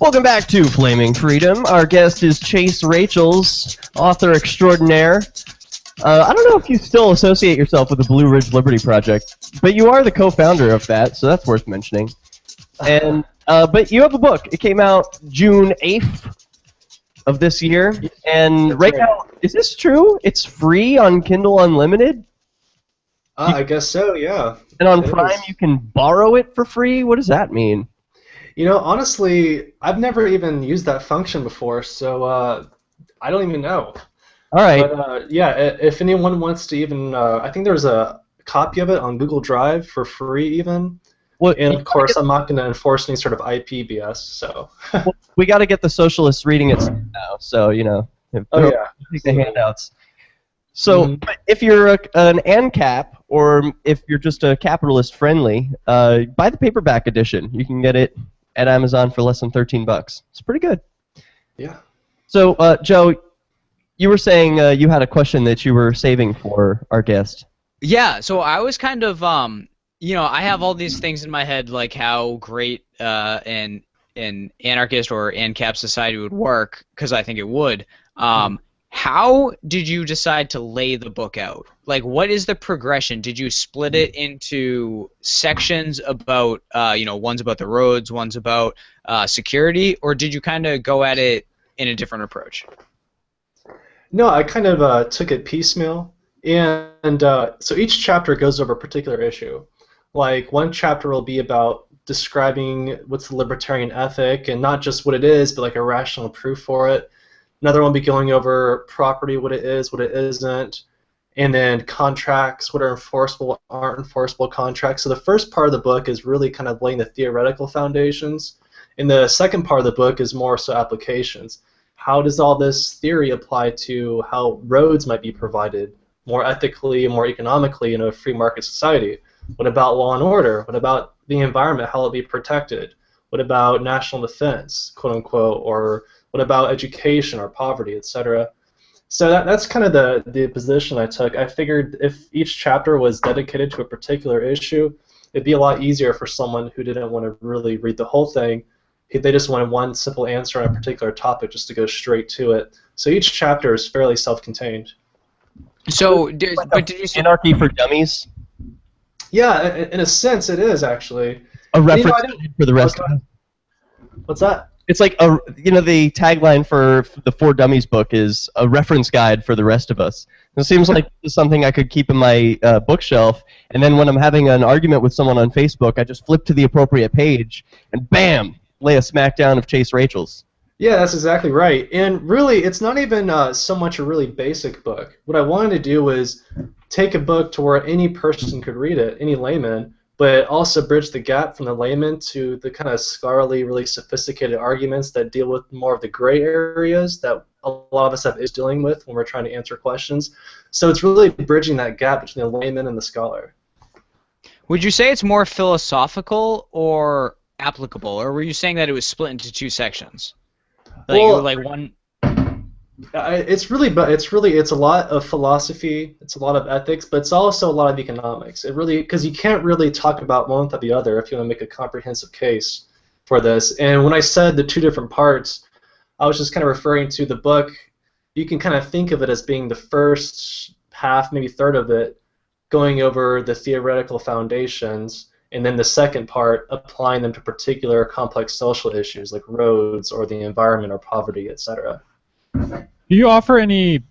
Welcome back to Flaming Freedom. Our guest is Chase Rachels, author extraordinaire. I don't know if you still associate yourself with the Blue Ridge Liberty Project, but you are the co-founder of that, so that's worth mentioning. And but you have a book. It came out June 8th of this year, and right now, is this true? It's free on Kindle Unlimited? I guess so, yeah. And on It Prime, is. you can borrow it for free? What does that mean? Honestly, I've never even used that function before, so I don't even know. All right. But yeah, if anyone wants to even, I think there's a copy of it on Google Drive for free even. Well, and of course, I'm not going to enforce any sort of IP BS, so. Well, we got to get the socialists reading it now, so, Oh, yeah. take the handouts. So, but if you're an ANCAP, or if you're just a capitalist friendly, buy the paperback edition. You can get it at Amazon for less than $13. It's pretty good. Yeah. So, Joe, you were saying you had a question that you were saving for our guest. Yeah, so I was kind of, I have all these things in my head, like how great an anarchist or ANCAP society would work, because I think it would. How did you decide to lay the book out? Like, what is the progression? Did you split it into sections about, one's about the roads, one's about security, or did you kind of go at it in a different approach? No, I kind of took it piecemeal, and so each chapter goes over a particular issue. Like, one chapter will be about describing what's the libertarian ethic, and not just what it is, but like a rational proof for it. Another one will be going over property, what it is, what it isn't, and then contracts, what are enforceable, what aren't enforceable contracts. So the first part of the book is really kind of laying the theoretical foundations, and the second part of the book is more so applications. How does all this theory apply to how roads might be provided more ethically and more economically in a free market society? What about law and order? What about the environment, how it'll be protected? What about national defense, quote unquote, or what about education or poverty, etc.? So that's kind of the position I took. I figured if each chapter was dedicated to a particular issue, it'd be a lot easier for someone who didn't want to really read the whole thing. They just wanted one simple answer on a particular topic just to go straight to it. So each chapter is fairly self-contained. So, but did you say Anarchy for Dummies? Yeah, in a sense, it is actually A reference for the rest of us. What's that? It's like the tagline for the For Dummies book is a reference guide for the rest of us. It seems like it's something I could keep in my bookshelf, and then when I'm having an argument with someone on Facebook, I just flip to the appropriate page, and bam, lay a smackdown of Chase Rachels. Yeah, that's exactly right. And really, it's not even so much a really basic book. What I wanted to do was take a book to where any person could read it, any layman, but also bridge the gap from the layman to the kind of scholarly, really sophisticated arguments that deal with more of the gray areas that a lot of us is dealing with when we're trying to answer questions. So it's really bridging that gap between the layman and the scholar. Would you say it's more philosophical or applicable, or were you saying that it was split into two sections? Like, Well, like one. It's a lot of philosophy, it's a lot of ethics, but it's also a lot of economics. It really, because you can't really talk about one without the other if you want to make a comprehensive case for this. And when I said the two different parts, I was just kind of referring to the book. You can kind of think of it as being the first half, maybe third of it, going over the theoretical foundations, and then the second part applying them to particular complex social issues like roads or the environment or poverty, etc. Do you offer any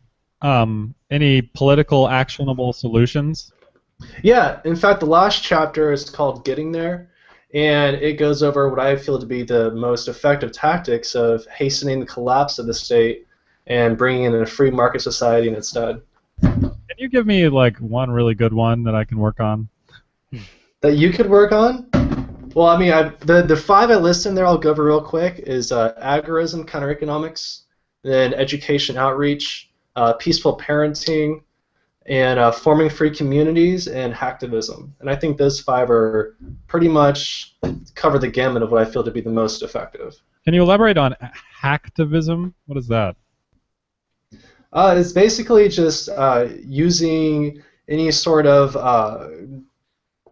political actionable solutions? Yeah, in fact, the last chapter is called Getting There, and it goes over what I feel to be the most effective tactics of hastening the collapse of the state and bringing in a free market society instead. Can you give me like one really good one that I can work on? That you could work on? Well, I mean, the five I listed there, I'll go over real quick, is agorism, counter-economics, then education outreach, peaceful parenting, and forming free communities, and hacktivism. And I think those five are pretty much cover the gamut of what I feel to be the most effective. Can you elaborate on hacktivism? What is that? It's basically just using any sort of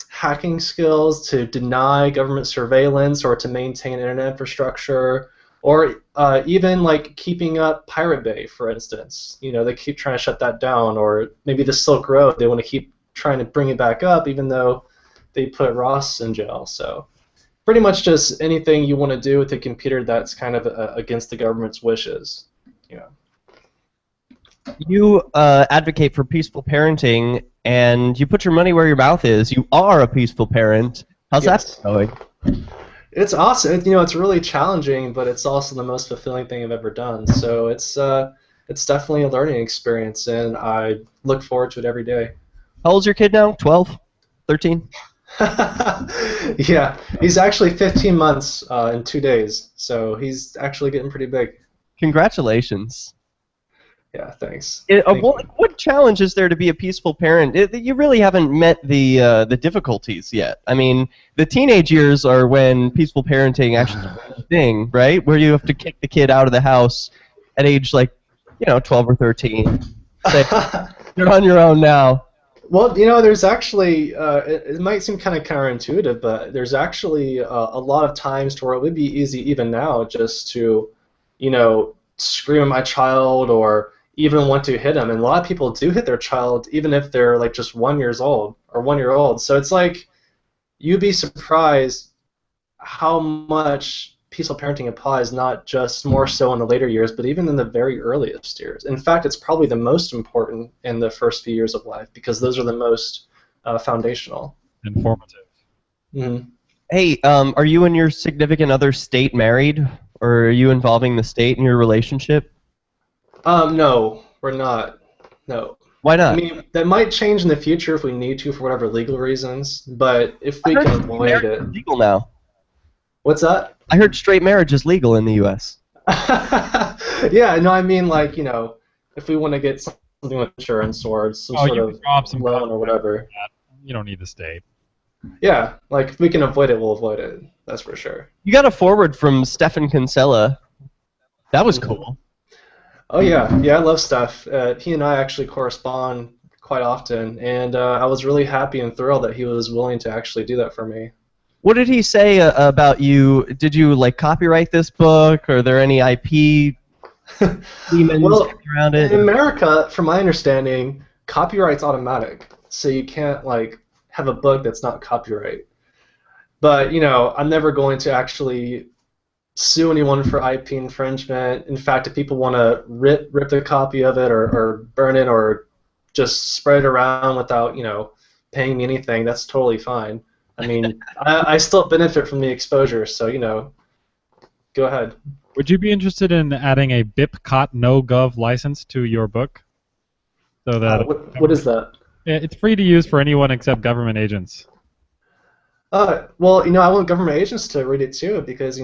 hacking skills to deny government surveillance or to maintain internet infrastructure, or even like keeping up Pirate Bay, for instance. You know, they keep trying to shut that down, or maybe the Silk Road, they want to keep trying to bring it back up even though they put Ross in jail. So pretty much just anything you want to do with a computer that's kind of against the government's wishes. Yeah. You advocate for peaceful parenting, and you put your money where your mouth is. You are a peaceful parent. How's that going? It's awesome. You know, it's really challenging, but it's also the most fulfilling thing I've ever done. So it's definitely a learning experience, and I look forward to it every day. How old's your kid now? 12? 13? Yeah, he's actually 15 months in 2 days, so he's actually getting pretty big. Congratulations. Yeah, thanks. What challenge is there to be a peaceful parent? You really haven't met the difficulties yet. I mean, the teenage years are when peaceful parenting actually is a thing, right? Where you have to kick the kid out of the house at age 12 or 13. Say, you're on your own now. Well, you know, there's actually, it might seem kind of counterintuitive, but there's actually a lot of times to where it would be easy even now just to, scream at my child or even want to hit them. And a lot of people do hit their child even if they're like just 1 year old or 1 year old. So it's like you'd be surprised how much peaceful parenting applies, not just more so in the later years, but even in the very earliest years. In fact, it's probably the most important in the first few years of life because those are the most foundational. Informative. Mm-hmm. Hey, are you and your significant other state married, or are you involving the state in your relationship? No, we're not. No. Why not? I mean, that might change in the future if we need to for whatever legal reasons, but if we can avoid it. Legal now. What's that? I heard straight marriage is legal in the U.S. Yeah, no, I mean, if we want to get something with insurance or some sort of loan or whatever. You don't need the state. Yeah, if we can avoid it, we'll avoid it. That's for sure. You got a forward from Stefan Kinsella. That was cool. Oh, yeah. I love Steph. He and I actually correspond quite often, and I was really happy and thrilled that he was willing to actually do that for me. What did he say about you? Did you copyright this book? Are there any IP demons around it? In America, from my understanding, copyright's automatic, so you can't have a book that's not copyright. But I'm never going to actually sue anyone for IP infringement. In fact, if people want to rip the copy of it or burn it or just spread it around without paying me anything, that's totally fine. I mean, I still benefit from the exposure, so go ahead. Would you be interested in adding a BIPCOT no-gov license to your book? So that what is that? It's free to use for anyone except government agents. Well, I want government agents to read it too because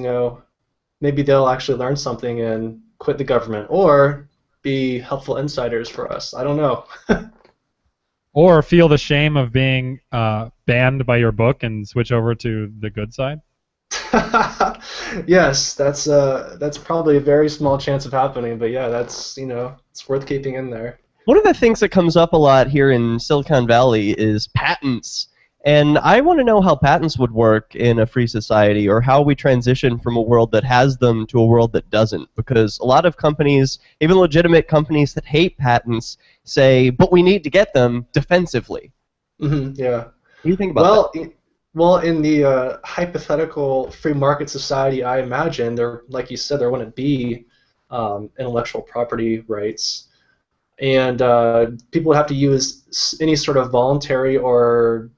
maybe they'll actually learn something and quit the government or be helpful insiders for us. I don't know. Or feel the shame of being banned by your book and switch over to the good side? Yes, that's probably a very small chance of happening, but yeah, that's it's worth keeping in there. One of the things that comes up a lot here in Silicon Valley is patents. And I want to know how patents would work in a free society, or how we transition from a world that has them to a world that doesn't. Because a lot of companies, even legitimate companies that hate patents, say, but we need to get them defensively. Yeah. What do you think about that? Well, in the hypothetical free market society, I imagine there, like you said, there wouldn't be intellectual property rights, and people would have to use any sort of voluntary or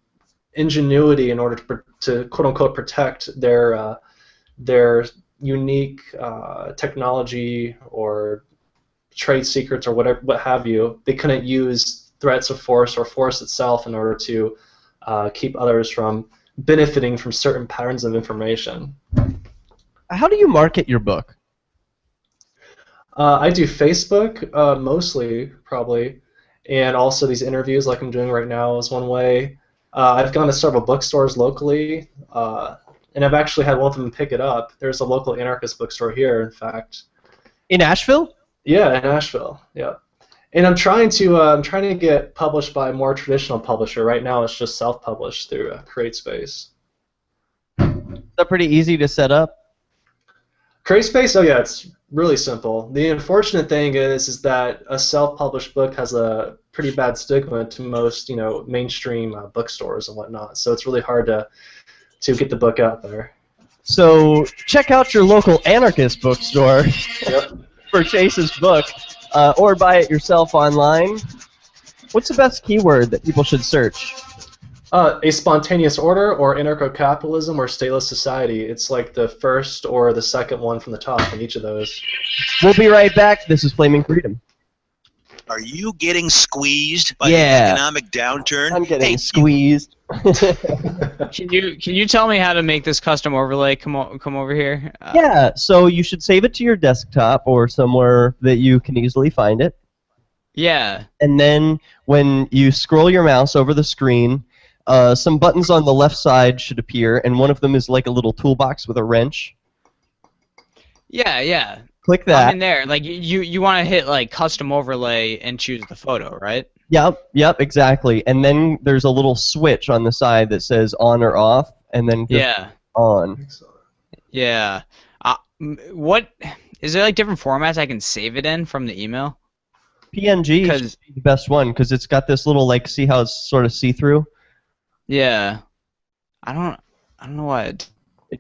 ingenuity in order to quote unquote protect their unique technology or trade secrets or whatever, what have you. They couldn't use threats of force or force itself in order to keep others from benefiting from certain patterns of information. How do you market your book? I do Facebook mostly, probably, and also these interviews like I'm doing right now is one way. I've gone to several bookstores locally, and I've actually had one of them pick it up. There's a local anarchist bookstore here, in fact. In Asheville? Yeah, in Asheville. Yeah, and I'm trying to get published by a more traditional publisher. Right now, it's just self-published through CreateSpace. Is that pretty easy to set up? CreateSpace? Oh yeah, it's really simple. The unfortunate thing is that a self-published book has a pretty bad stigma to most, mainstream bookstores and whatnot. So it's really hard to get the book out there. So check out your local anarchist bookstore for Chase's book, or buy it yourself online. What's the best keyword that people should search? A spontaneous order, or anarcho-capitalism, or stateless society. It's like the first or the second one from the top in each of those. We'll be right back. This is Flaming Freedom. Are you getting squeezed by the economic downturn? I'm getting squeezed. Can you tell me how to make this custom overlay come over here? Yeah, so you should save it to your desktop or somewhere that you can easily find it. Yeah. And then when you scroll your mouse over the screen, some buttons on the left side should appear, and one of them is like a little toolbox with a wrench. Yeah. Click that. I'm in there. Like you want to hit like custom overlay and choose the photo, right? Yep, exactly. And then there's a little switch on the side that says on or off, and then just on. Yeah. What is there like different formats I can save it in from the email? PNG is the best one because it's got this little see how it's sort of see-through. Yeah. I don't know why it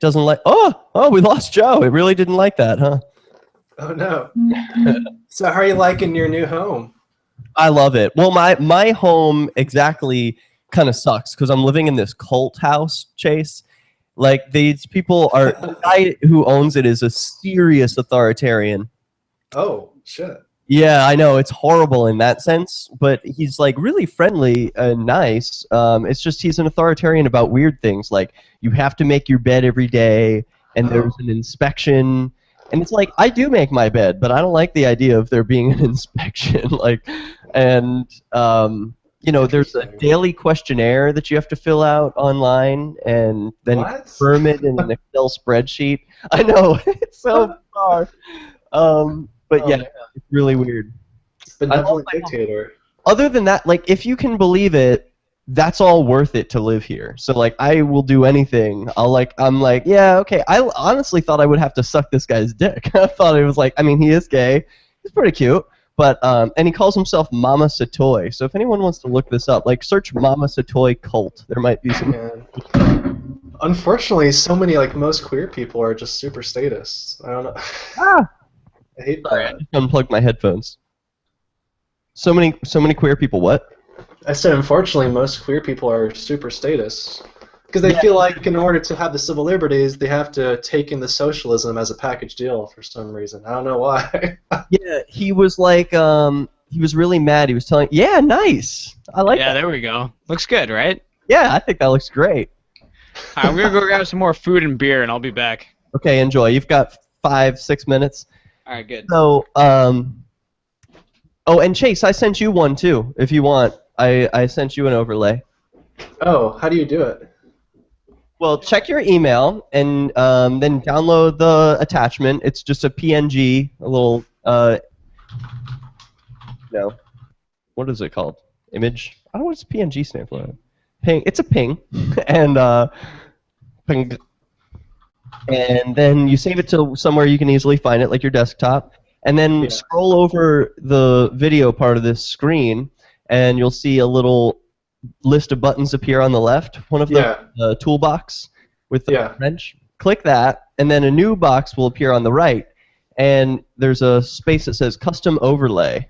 doesn't like. Oh, we lost Joe. It really didn't like that, huh? Oh no. So how are you liking your new home? I love it. Well, my home exactly kind of sucks because I'm living in this cult house, Chase. Like, these people are... The guy who owns it is a serious authoritarian. Oh, shit. Yeah, I know. It's horrible in that sense, but he's, really friendly and nice. It's just he's an authoritarian about weird things, like you have to make your bed every day, and there's an inspection... And it's like, I do make my bed, but I don't like the idea of there being an inspection. There's a daily questionnaire that you have to fill out online, and then confirm it in an Excel spreadsheet. I know, it's so bizarre. But yeah, it's really weird. Benevolent dictator. Other than that, if you can believe it, that's all worth it to live here. So I will do anything. I'm like, yeah, okay. I honestly thought I would have to suck this guy's dick. I thought it was he is gay. He's pretty cute. But and he calls himself Mama Satoy. So if anyone wants to look this up, search Mama Satoy cult. There might be some. Unfortunately, so many most queer people are just super statists. I don't know. I hate that. I just unplugged my headphones. So many queer people. What? I said, unfortunately, most queer people are super statists because they feel like in order to have the civil liberties, they have to take in the socialism as a package deal for some reason. I don't know why. Yeah, he was he was really mad. He was telling, yeah, nice. I like that. Yeah, there we go. Looks good, right? Yeah, I think that looks great. All right, I'm going to go grab some more food and beer, and I'll be back. Okay, enjoy. You've got 5-6 minutes. All right, good. So, oh, and Chase, I sent you one, too, if you want. I sent you an overlay. Oh, how do you do it? Well, check your email and then download the attachment. It's just a PNG, a little, what is it called? Image? I don't know what does PNG stand for. Ping. It's a ping, and ping. And then you save it to somewhere you can easily find it, like your desktop. And then scroll over the video part of this screen, and you'll see a little list of buttons appear on the left. One of the toolbox with the wrench. Click that, and then a new box will appear on the right. And there's a space that says Custom Overlay.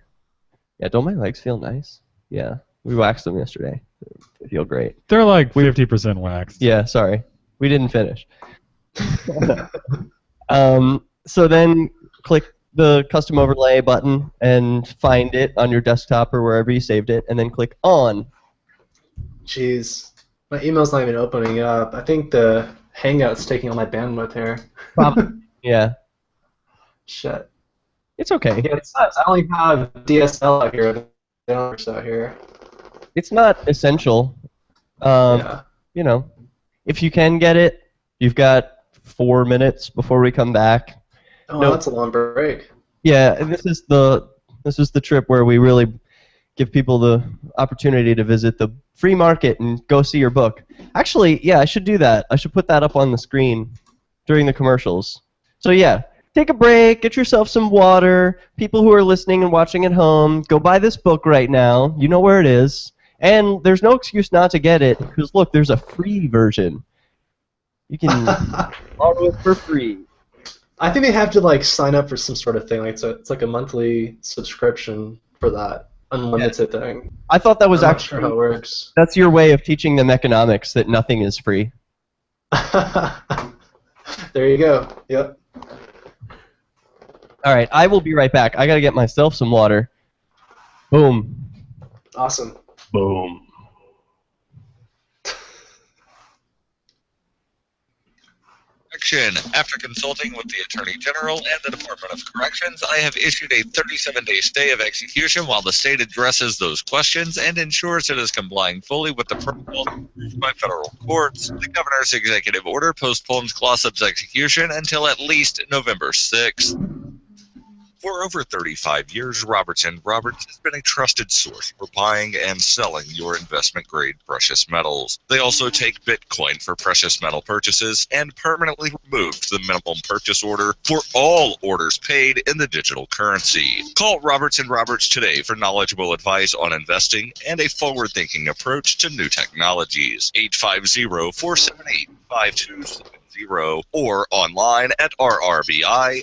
Yeah, don't my legs feel nice? Yeah, we waxed them yesterday. They feel great. They're like 50% waxed. Yeah, sorry. We didn't finish. So then click the Custom Overlay button and find it on your desktop or wherever you saved it, and then click On. Jeez. My email's not even opening up. I think the Hangout's taking all my bandwidth here. Yeah. Shit. It's okay. Yeah, it sucks. I only have DSL out here. They don't work out here. It's not essential. You know, if you can get it, you've got 4 minutes before we come back. Oh, that's a long break. Yeah, and this is the trip where we really give people the opportunity to visit the free market and go see your book. Actually, yeah, I should do that. I should put that up on the screen during the commercials. So yeah, take a break, get yourself some water. People who are listening and watching at home, go buy this book right now. You know where it is. And there's no excuse not to get it, because look, there's a free version. You can borrow it for free. I think they have to like sign up for some sort of thing. Like it's like a monthly subscription for that unlimited thing. I thought that was I'm actually not sure how it works. That's your way of teaching them economics, that nothing is free. There you go. Yep. All right, I will be right back. I gotta get myself some water. Boom. Awesome. Boom. After consulting with the Attorney General and the Department of Corrections, I have issued a 37-day stay of execution while the state addresses those questions and ensures it is complying fully with the protocols approved by federal courts. The governor's executive order postpones Glossop's execution until at least November 6th. For over 35 years, Roberts & Roberts has been a trusted source for buying and selling your investment-grade precious metals. They also take Bitcoin for precious metal purchases and permanently removed the minimum purchase order for all orders paid in the digital currency. Call Roberts & Roberts today for knowledgeable advice on investing and a forward-thinking approach to new technologies. 850-478-5270 or online at rrbi.co.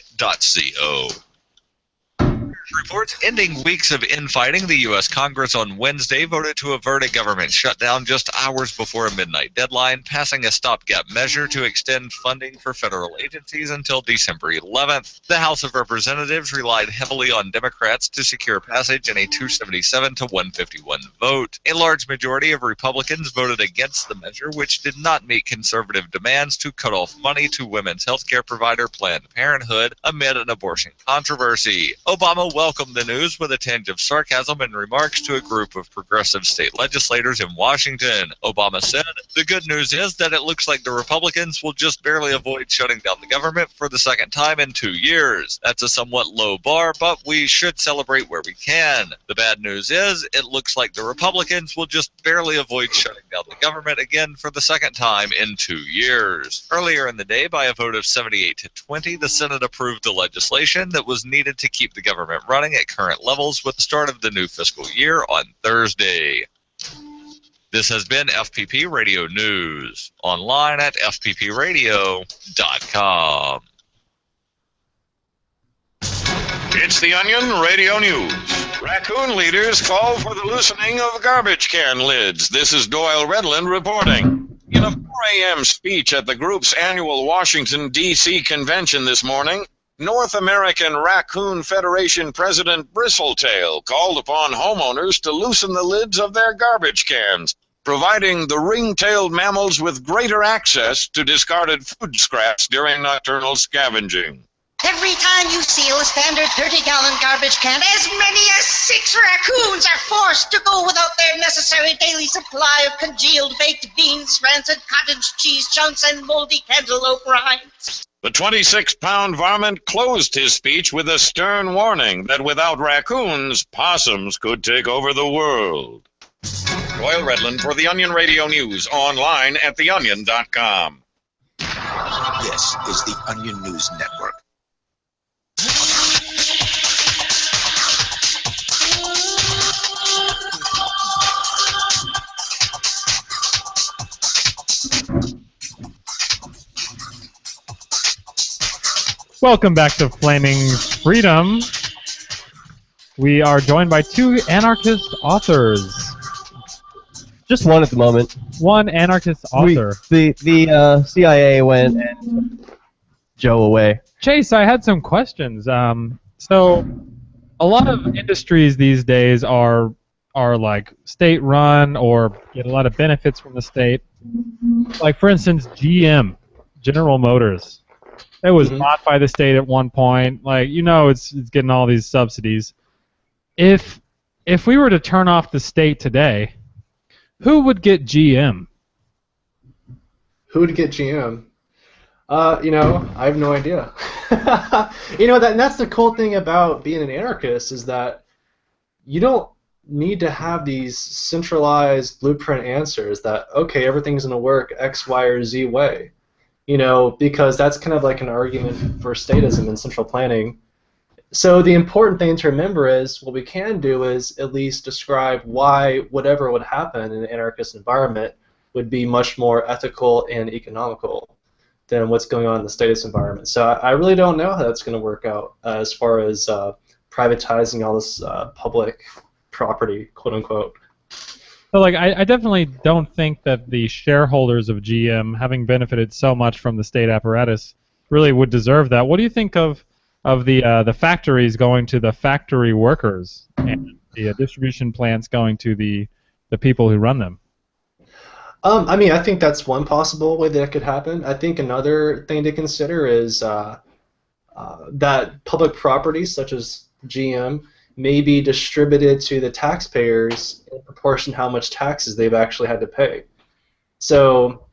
Reports ending weeks of infighting. The U.S. Congress on Wednesday voted to avert a government shutdown just hours before a midnight deadline, passing a stopgap measure to extend funding for federal agencies until December 11th. The House of Representatives relied heavily on Democrats to secure passage in a 277 to 151 vote. A large majority of Republicans voted against the measure, which did not meet conservative demands to cut off money to women's health care provider Planned Parenthood amid an abortion controversy. Obama welcomed the news with a tinge of sarcasm in remarks to a group of progressive state legislators in Washington. Obama said, "The good news is that it looks like the Republicans will just barely avoid shutting down the government for the second time in 2 years. That's a somewhat low bar, but we should celebrate where we can. The bad news is it looks like the Republicans will just barely avoid shutting down the government again for the second time in 2 years." Earlier in the day, by a vote of 78 to 20, the Senate approved the legislation that was needed to keep the government running at current levels with the start of the new fiscal year on Thursday. This has been FPP Radio News, online at fppradio.com. It's the Onion Radio News. Raccoon leaders call for the loosening of garbage can lids. This is Doyle Redland reporting. In a 4 a.m. speech at the group's annual Washington, D.C. convention this morning, North American Raccoon Federation President Bristletail called upon homeowners to loosen the lids of their garbage cans, providing the ring-tailed mammals with greater access to discarded food scraps during nocturnal scavenging. Every time you seal a standard 30-gallon garbage can, as many as 6 raccoons are forced to go without their necessary daily supply of congealed baked beans, rancid cottage cheese chunks, and moldy cantaloupe rinds. The 26-pound varmint closed his speech with a stern warning that without raccoons, possums could take over the world. Doyle Redland for the Onion Radio News, online at theonion.com. This is the Onion News Network. Welcome back to Flaming Freedom. We are joined by 2 anarchist authors. Just one at the moment. One anarchist author. The CIA went and took Joe away. Chase, I had some questions. So, a lot of industries these days are like state-run or get a lot of benefits from the state. Like, for instance, GM, General Motors. It was bought by the state at one point. Like, it's getting all these subsidies. If we were to turn off the state today, who would get GM? Who would get GM? I have no idea. That's the cool thing about being an anarchist is that you don't need to have these centralized blueprint answers that, okay, everything's going to work X, Y, or Z way. Because that's kind of like an argument for statism and central planning. So the important thing to remember is what we can do is at least describe why whatever would happen in an anarchist environment would be much more ethical and economical than what's going on in the statist environment. So I really don't know how that's going to work out as far as privatizing all this public property, quote unquote. So, I definitely don't think that the shareholders of GM, having benefited so much from the state apparatus, really would deserve that. What do you think of the factories going to the factory workers and the distribution plants going to the people who run them? I think that's one possible way that could happen. I think another thing to consider is that public properties such as GM may be distributed to the taxpayers in proportion to how much taxes they've actually had to pay. So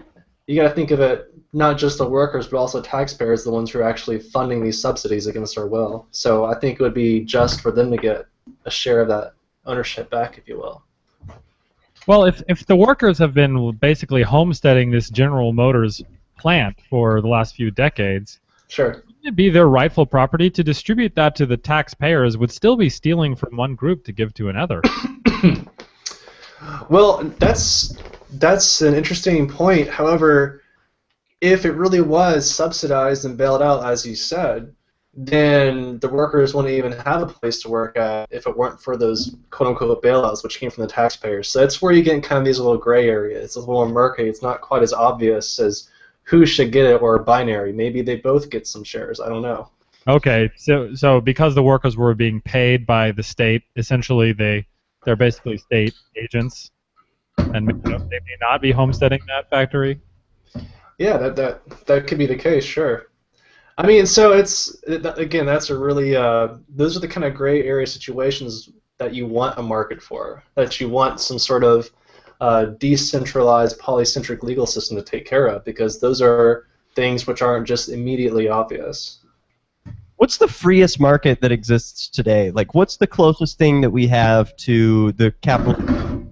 you got to think of it not just the workers, but also taxpayers, the ones who are actually funding these subsidies against our will. So I think it would be just for them to get a share of that ownership back, if you will. Well, if the workers have been basically homesteading this General Motors plant for the last few decades, sure, it'd be their rightful property. To distribute that to the taxpayers would still be stealing from one group to give to another. Well, that's an interesting point. However, if it really was subsidized and bailed out, as you said, then the workers wouldn't even have a place to work at if it weren't for those quote-unquote bailouts, which came from the taxpayers. So that's where you get in kind of these little gray areas. It's a little more murky. It's not quite as obvious as who should get it or binary. Maybe they both get some shares. I don't know. Okay, so because the workers were being paid by the state, essentially they're basically state agents, and they may not be homesteading that factory. Yeah, that could be the case, sure. So again, that's a really those are the kind of gray area situations that you want a market for, that you want some sort of decentralized polycentric legal system to take care of, because those are things which aren't just immediately obvious. What's the freest market that exists today? Like, what's the closest thing that we have to the capital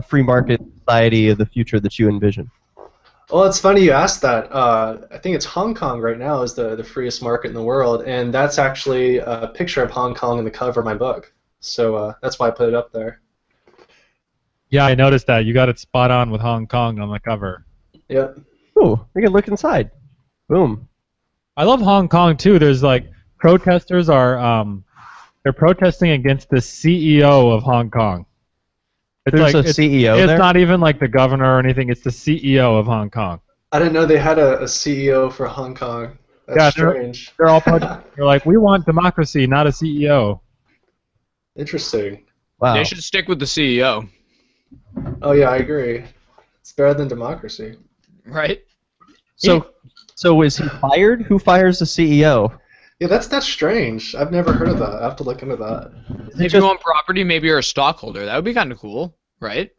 free market society of the future that you envision? Well, it's funny you asked that. I think it's Hong Kong right now is the freest market in the world, and that's actually a picture of Hong Kong in the cover of my book. So that's why I put it up there. Yeah, I noticed that. You got it spot on with Hong Kong on the cover. Yep. Ooh, we can look inside. Boom. I love Hong Kong too. There's protesters are they're protesting against the CEO of Hong Kong. There's a CEO It's there? not even like the governor or anything. It's the CEO of Hong Kong. I didn't know they had a CEO for Hong Kong. That's strange. They're all they're like, we want democracy, not a CEO. Interesting. Wow. They should stick with the CEO. Oh yeah, I agree. It's better than democracy. Right. So is he fired? Who fires the CEO? Yeah, that's strange. I've never heard of that. I have to look into that. If you own property, maybe you're a stockholder. That would be kind of cool, right?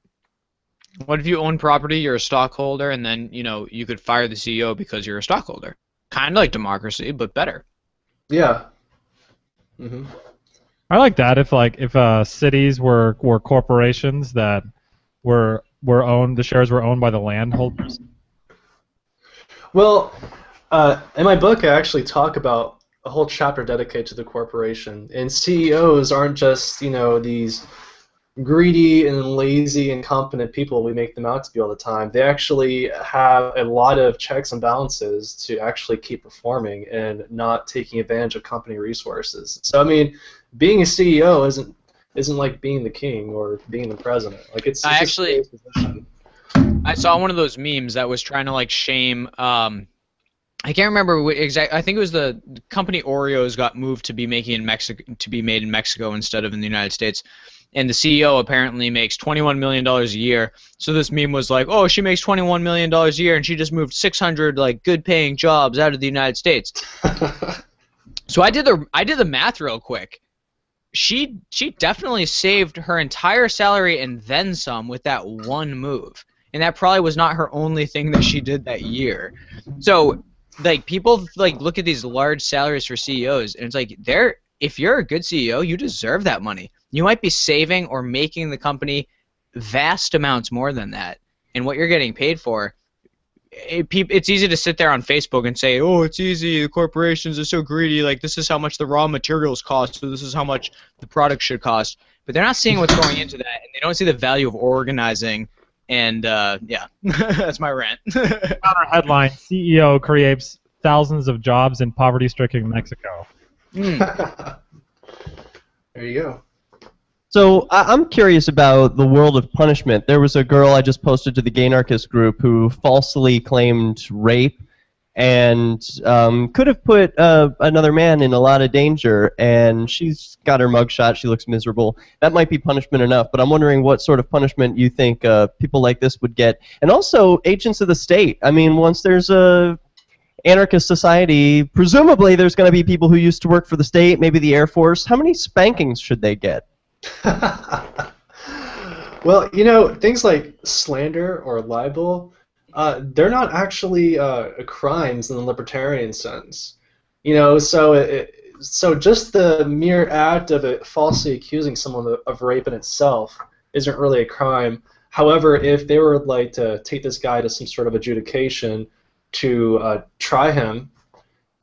What if you own property, you're a stockholder, and then you could fire the CEO because you're a stockholder? Kind of like democracy, but better. Yeah. Mm-hmm. I like that if cities were corporations that were owned, the shares were owned by the landholders. Well, in my book, I actually talk about a whole chapter dedicated to the corporation. And CEOs aren't just, these greedy and lazy, incompetent people we make them out to be all the time. They actually have a lot of checks and balances to actually keep performing and not taking advantage of company resources. So, I mean, being a CEO isn't like being the king or being the president. Like it's I just a position. I saw one of those memes that was trying to like shame. I can't remember exact. I think it was the company Oreos got moved to be made in Mexico instead of in the United States, and the CEO apparently makes $21 million a year. So this meme was like, oh, she makes $21 million a year, and she just moved 600 like good-paying jobs out of the United States. So I did the math real quick. She definitely saved her entire salary and then some with that one move. And that probably was not her only thing that she did that year. So, like, people like look at these large salaries for CEOs, and it's like if you're a good CEO, you deserve that money. You might be saving or making the company vast amounts more than that, and what you're getting paid for. It's easy to sit there on Facebook and say, oh, it's easy, the corporations are so greedy, like this is how much the raw materials cost, so this is how much the product should cost. But they're not seeing what's going into that, and they don't see the value of organizing. And yeah, that's my rant. Counter headline: CEO creates thousands of jobs in poverty-stricken Mexico. There you go. So I'm curious about the world of punishment. There was a girl I just posted to the Gaynarchists group who falsely claimed rape and could have put another man in a lot of danger, and she's got her mugshot. She looks miserable. That might be punishment enough, but I'm wondering what sort of punishment you think people like this would get. And also agents of the state. I mean, once there's a anarchist society, presumably there's going to be people who used to work for the state, maybe the Air Force. How many spankings should they get? Well, things like slander or libel, they're not actually crimes in the libertarian sense. So just the mere act of falsely accusing someone of rape in itself isn't really a crime. However, if they were like to take this guy to some sort of adjudication to try him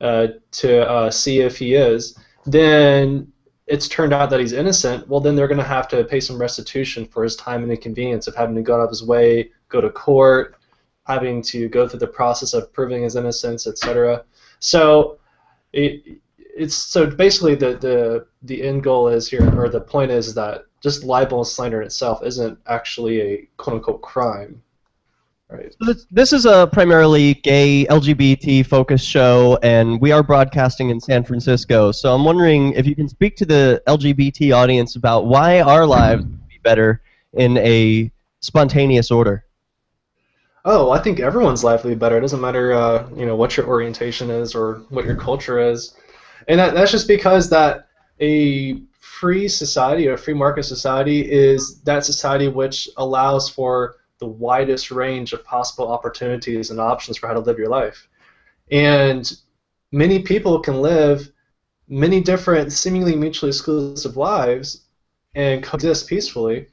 to see if he is, then it's turned out that he's innocent, well, then they're going to have to pay some restitution for his time and inconvenience of having to go out of his way, go to court, having to go through the process of proving his innocence, etc. So so basically the end goal is here, or the point is that just libel and slander in itself isn't actually a quote-unquote crime. Right. So this is a primarily gay, LGBT-focused show, and we are broadcasting in San Francisco. So I'm wondering if you can speak to the LGBT audience about why our lives would be better in a spontaneous order. Oh, I think everyone's life would be better. It doesn't matter, what your orientation is or what your culture is, and that's just because that a free society or a free market society is that society which allows for the widest range of possible opportunities and options for how to live your life. And many people can live many different, seemingly mutually exclusive lives and coexist peacefully.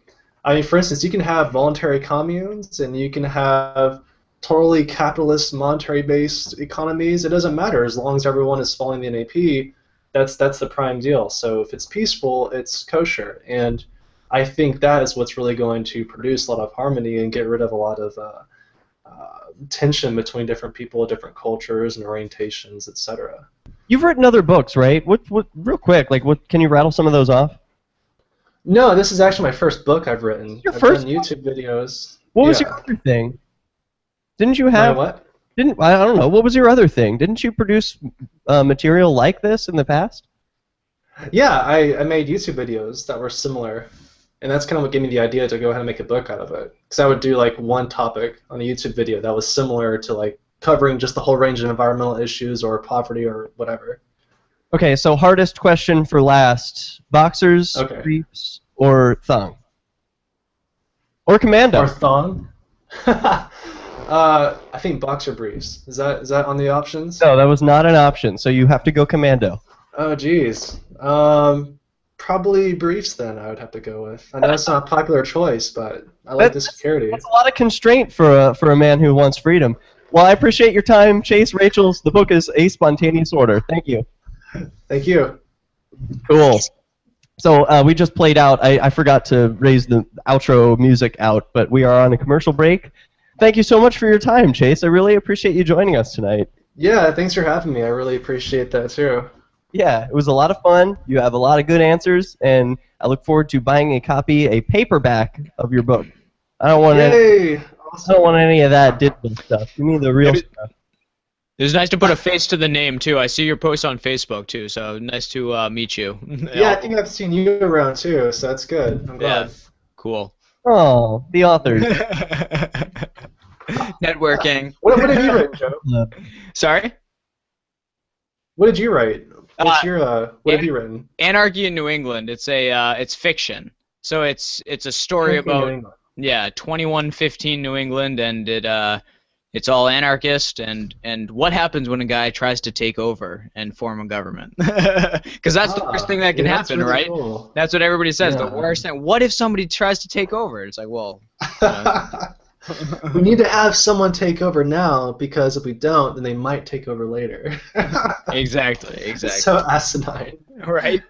I mean, for instance, you can have voluntary communes and you can have totally capitalist, monetary-based economies. It doesn't matter as long as everyone is following the NAP. That's the prime deal. So if it's peaceful, it's kosher. And I think that is what's really going to produce a lot of harmony and get rid of a lot of tension between different people, different cultures and orientations, etc. You've written other books, right? What real quick, can you rattle some of those off? No, this is actually my first book I've written. Your I've first done YouTube videos. What was your other thing? Didn't you have My what? I don't know. What was your other thing? Didn't you produce material like this in the past? Yeah, I made YouTube videos that were similar. And that's kind of what gave me the idea to go ahead and make a book out of it. Because I would do like one topic on a YouTube video that was similar to like covering just the whole range of environmental issues or poverty or whatever. Okay, so hardest question for last. Boxers, briefs, or thong? Or commando? Or thong? I think boxer briefs. Is that on the options? No, that was not an option, so you have to go commando. Oh, geez. Probably briefs then, I would have to go with. I know it's not a popular choice, but I like the security. That's a lot of constraint for a man who wants freedom. Well, I appreciate your time, Chase. Rachel's, the book is A Spontaneous Order. Thank you. Thank you. Cool. So we just played out. I forgot to raise the outro music out, but we are on a commercial break. Thank you so much for your time, Chase. I really appreciate you joining us tonight. Yeah, thanks for having me. I really appreciate that, too. Yeah, it was a lot of fun. You have a lot of good answers, and I look forward to buying a paperback of your book. I don't want Yay! I don't want any of that digital stuff. Give me the real stuff. It was nice to put a face to the name, too. I see your post on Facebook, too, so nice to meet you. Yeah, I think I've seen you around, too, so that's good. I'm glad. Yeah, cool. Oh, the authors. Networking. What have you written, Joe? Sorry? What did you write? What's your what have you written? Anarchy in New England. It's fiction. So it's a story about 2115 New England, and it's all anarchist and what happens when a guy tries to take over and form a government. Because that's the worst thing that can happen, really right? Cool. That's what everybody says. Yeah. The worst thing. What if somebody tries to take over? It's like, well, we need to have someone take over now, because if we don't, then they might take over later. Exactly. So asinine. Right?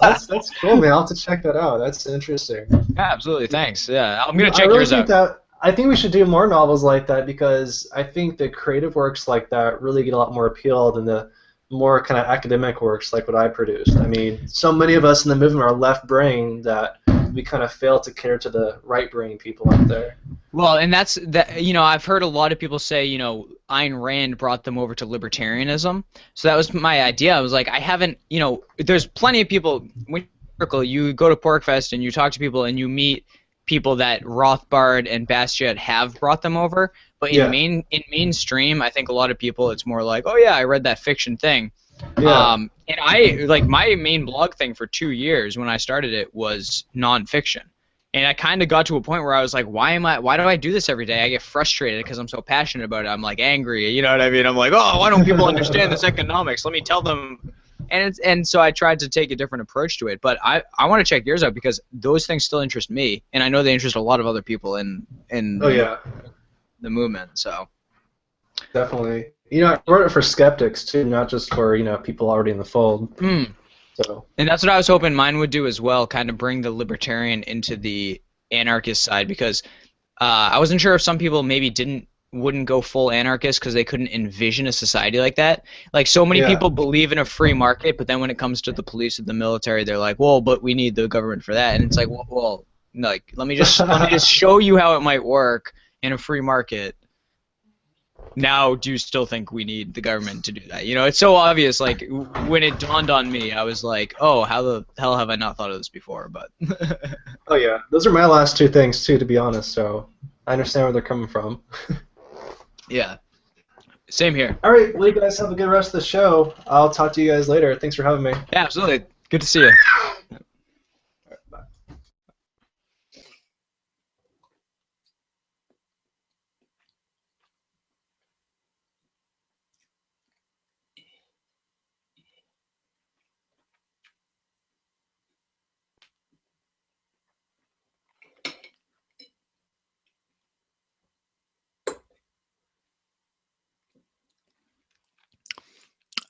That's cool, man. I'll have to check that out. That's interesting. Absolutely. Thanks. Yeah, I'm gonna check I really yours think out. I think we should do more novels like that, because I think the creative works like that really get a lot more appeal than the more kind of academic works like what I produced. I mean, so many of us in the movement are left brain that we kind of fail to cater to the right brain people out there. Well, and that's that. I've heard a lot of people say, Ayn Rand brought them over to libertarianism. So that was my idea. I was like, I haven't, there's plenty of people. When you go to Porkfest and you talk to people and you meet people that Rothbard and Bastiat have brought them over. But in mainstream, I think a lot of people, it's more like, oh yeah, I read that fiction thing. Yeah. And I my main blog thing for 2 years when I started it was nonfiction. And I kind of got to a point where I was like, why do I do this every day? I get frustrated because I'm so passionate about it. I'm like angry, you know what I mean? I'm like, oh, why don't people understand this economics? Let me tell them. And so I tried to take a different approach to it. But I want to check yours out, because those things still interest me, and I know they interest a lot of other people in the movement. So definitely. I wrote it for skeptics too, not just for people already in the fold. So. And that's what I was hoping mine would do as well, kind of bring the libertarian into the anarchist side, because I wasn't sure if some people maybe wouldn't go full anarchist because they couldn't envision a society like that. Like, so many people believe in a free market, but then when it comes to the police and the military, they're like, well, but we need the government for that. And it's like, well like, let me just show you how it might work in a free market. Now, do you still think we need the government to do that? It's so obvious. Like, when it dawned on me, I was like, oh, how the hell have I not thought of this before? But oh yeah, those are my last two things too, to be honest. So I understand where they're coming from. Yeah, same here. All right, well, you guys have a good rest of the show. I'll talk to you guys later. Thanks for having me. Yeah, absolutely. Good to see you.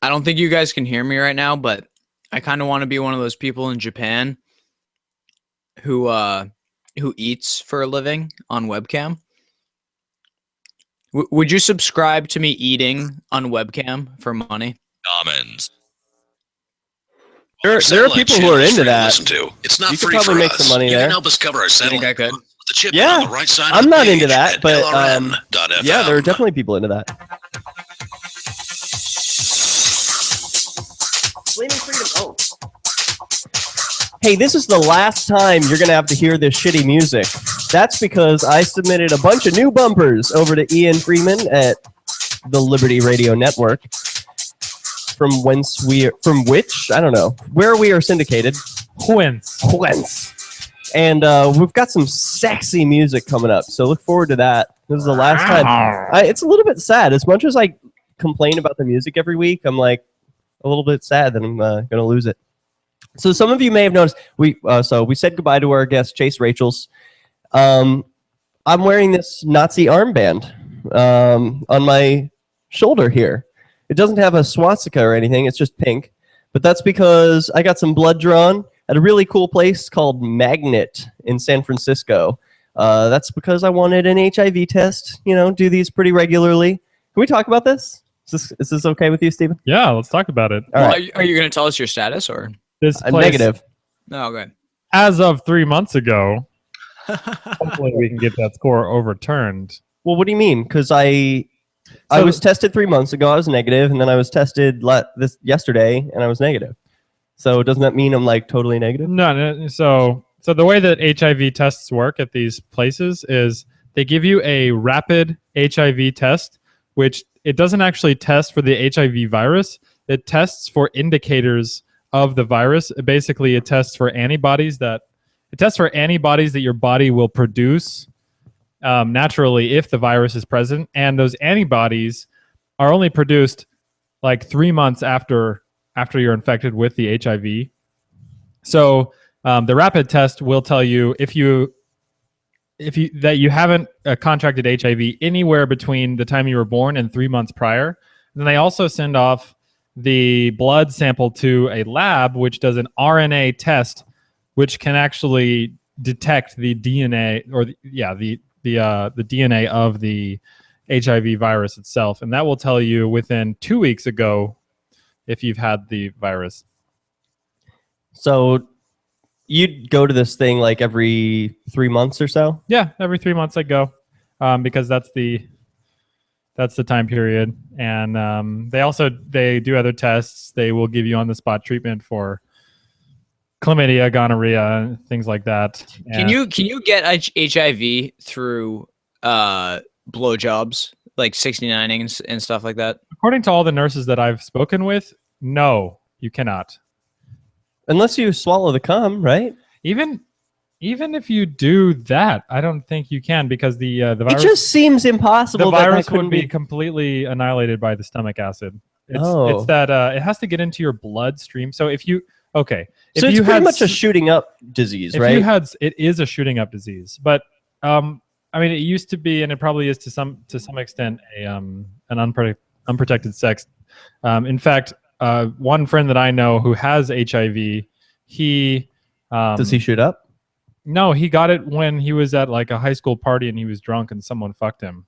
I don't think you guys can hear me right now, but I kind of want to be one of those people in Japan who eats for a living on webcam. Would you subscribe to me eating on webcam for money? Commons. There are people who are into that. Listen to. It's not You could free probably for make us. some money You there. can help us cover our satellite. I could. The chip Yeah, on the right side I'm of the not into page that, at but LRN.FM. yeah, there are definitely people into that. Flaming freedom. Oh. Hey, this is the last time you're going to have to hear this shitty music. That's because I submitted a bunch of new bumpers over to Ian Freeman at the Liberty Radio Network. from which, I don't know, where we are syndicated. Whence. And we've got some sexy music coming up, so look forward to that. This is the last time. It's a little bit sad. As much as I complain about the music every week, I'm like a little bit sad that I'm going to lose it. So some of you may have noticed, we said goodbye to our guest, Chase Rachels. I'm wearing this Nazi armband on my shoulder here. It doesn't have a swastika or anything. It's just pink. But that's because I got some blood drawn at a really cool place called Magnet in San Francisco. That's because I wanted an HIV test. Do these pretty regularly. Can we talk about this? Is this okay with you, Stephen? Yeah, let's talk about it. All right. Are you going to tell us your status or? This place, negative. No, okay. As of 3 months ago, hopefully we can get that score overturned. Well, what do you mean? Because I was tested 3 months ago. I was negative, and then I was tested yesterday, and I was negative. So doesn't that mean I'm like totally negative? No. So the way that HIV tests work at these places is they give you a rapid HIV test, which it doesn't actually test for the HIV virus. It tests for indicators of the virus. Basically, it tests for antibodies that your body will produce naturally if the virus is present, and those antibodies are only produced like 3 months after you're infected with the HIV. So the rapid test will tell you if you haven't contracted HIV anywhere between the time you were born and 3 months prior. Then they also send off the blood sample to a lab which does an RNA test, which can actually detect the DNA or the DNA of the HIV virus itself, and that will tell you within 2 weeks ago if you've had the virus. So you'd go to this thing like every 3 months or so? Yeah, every 3 months I go because that's the time period. And they do other tests. They will give you on the spot treatment for chlamydia, gonorrhea, things like that. Can you get HIV through blowjobs, like 69ing and stuff like that? According to all the nurses that I've spoken with, no, you cannot. Unless you swallow the cum, right? Even if you do that, I don't think you can because the virus. It just seems impossible. The virus would be completely annihilated by the stomach acid. It's that it has to get into your bloodstream. So if you so it's pretty much a shooting up disease, right? It is a shooting up disease, but it used to be, and it probably is to some extent, an unprotected sex. In fact, one friend that I know who has HIV, he does he shoot up? No, he got it when he was at like a high school party and he was drunk and someone fucked him.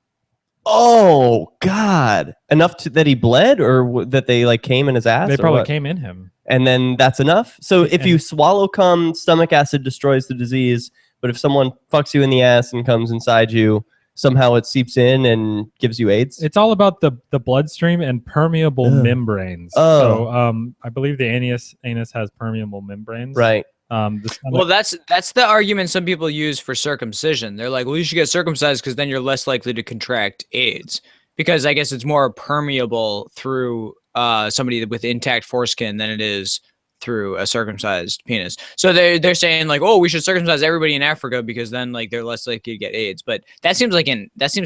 Oh God! Enough that he bled, or that they like came in his ass? They probably came in him, and then that's enough. So if you swallow cum, stomach acid destroys the disease. But if someone fucks you in the ass and comes inside you, somehow it seeps in and gives you AIDS? It's all about the bloodstream and permeable membranes. So I believe the anus has permeable membranes. Right. Well, that's the argument some people use for circumcision. They're like, well, you should get circumcised because then you're less likely to contract AIDS. Because I guess it's more permeable through somebody with intact foreskin than it is through a circumcised penis. So they're saying like, oh, we should circumcise everybody in Africa because then like they're less likely to get AIDS. But that seems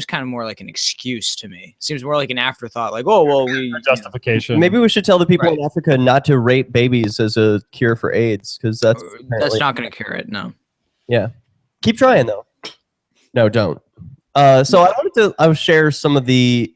kind of more like an excuse to me. It seems more like an afterthought, like, oh well, justification. Maybe we should tell the people in Africa not to rape babies as a cure for AIDS, because that's not going to cure it. No. Yeah, keep trying though. No, don't. So I wanted to share some of the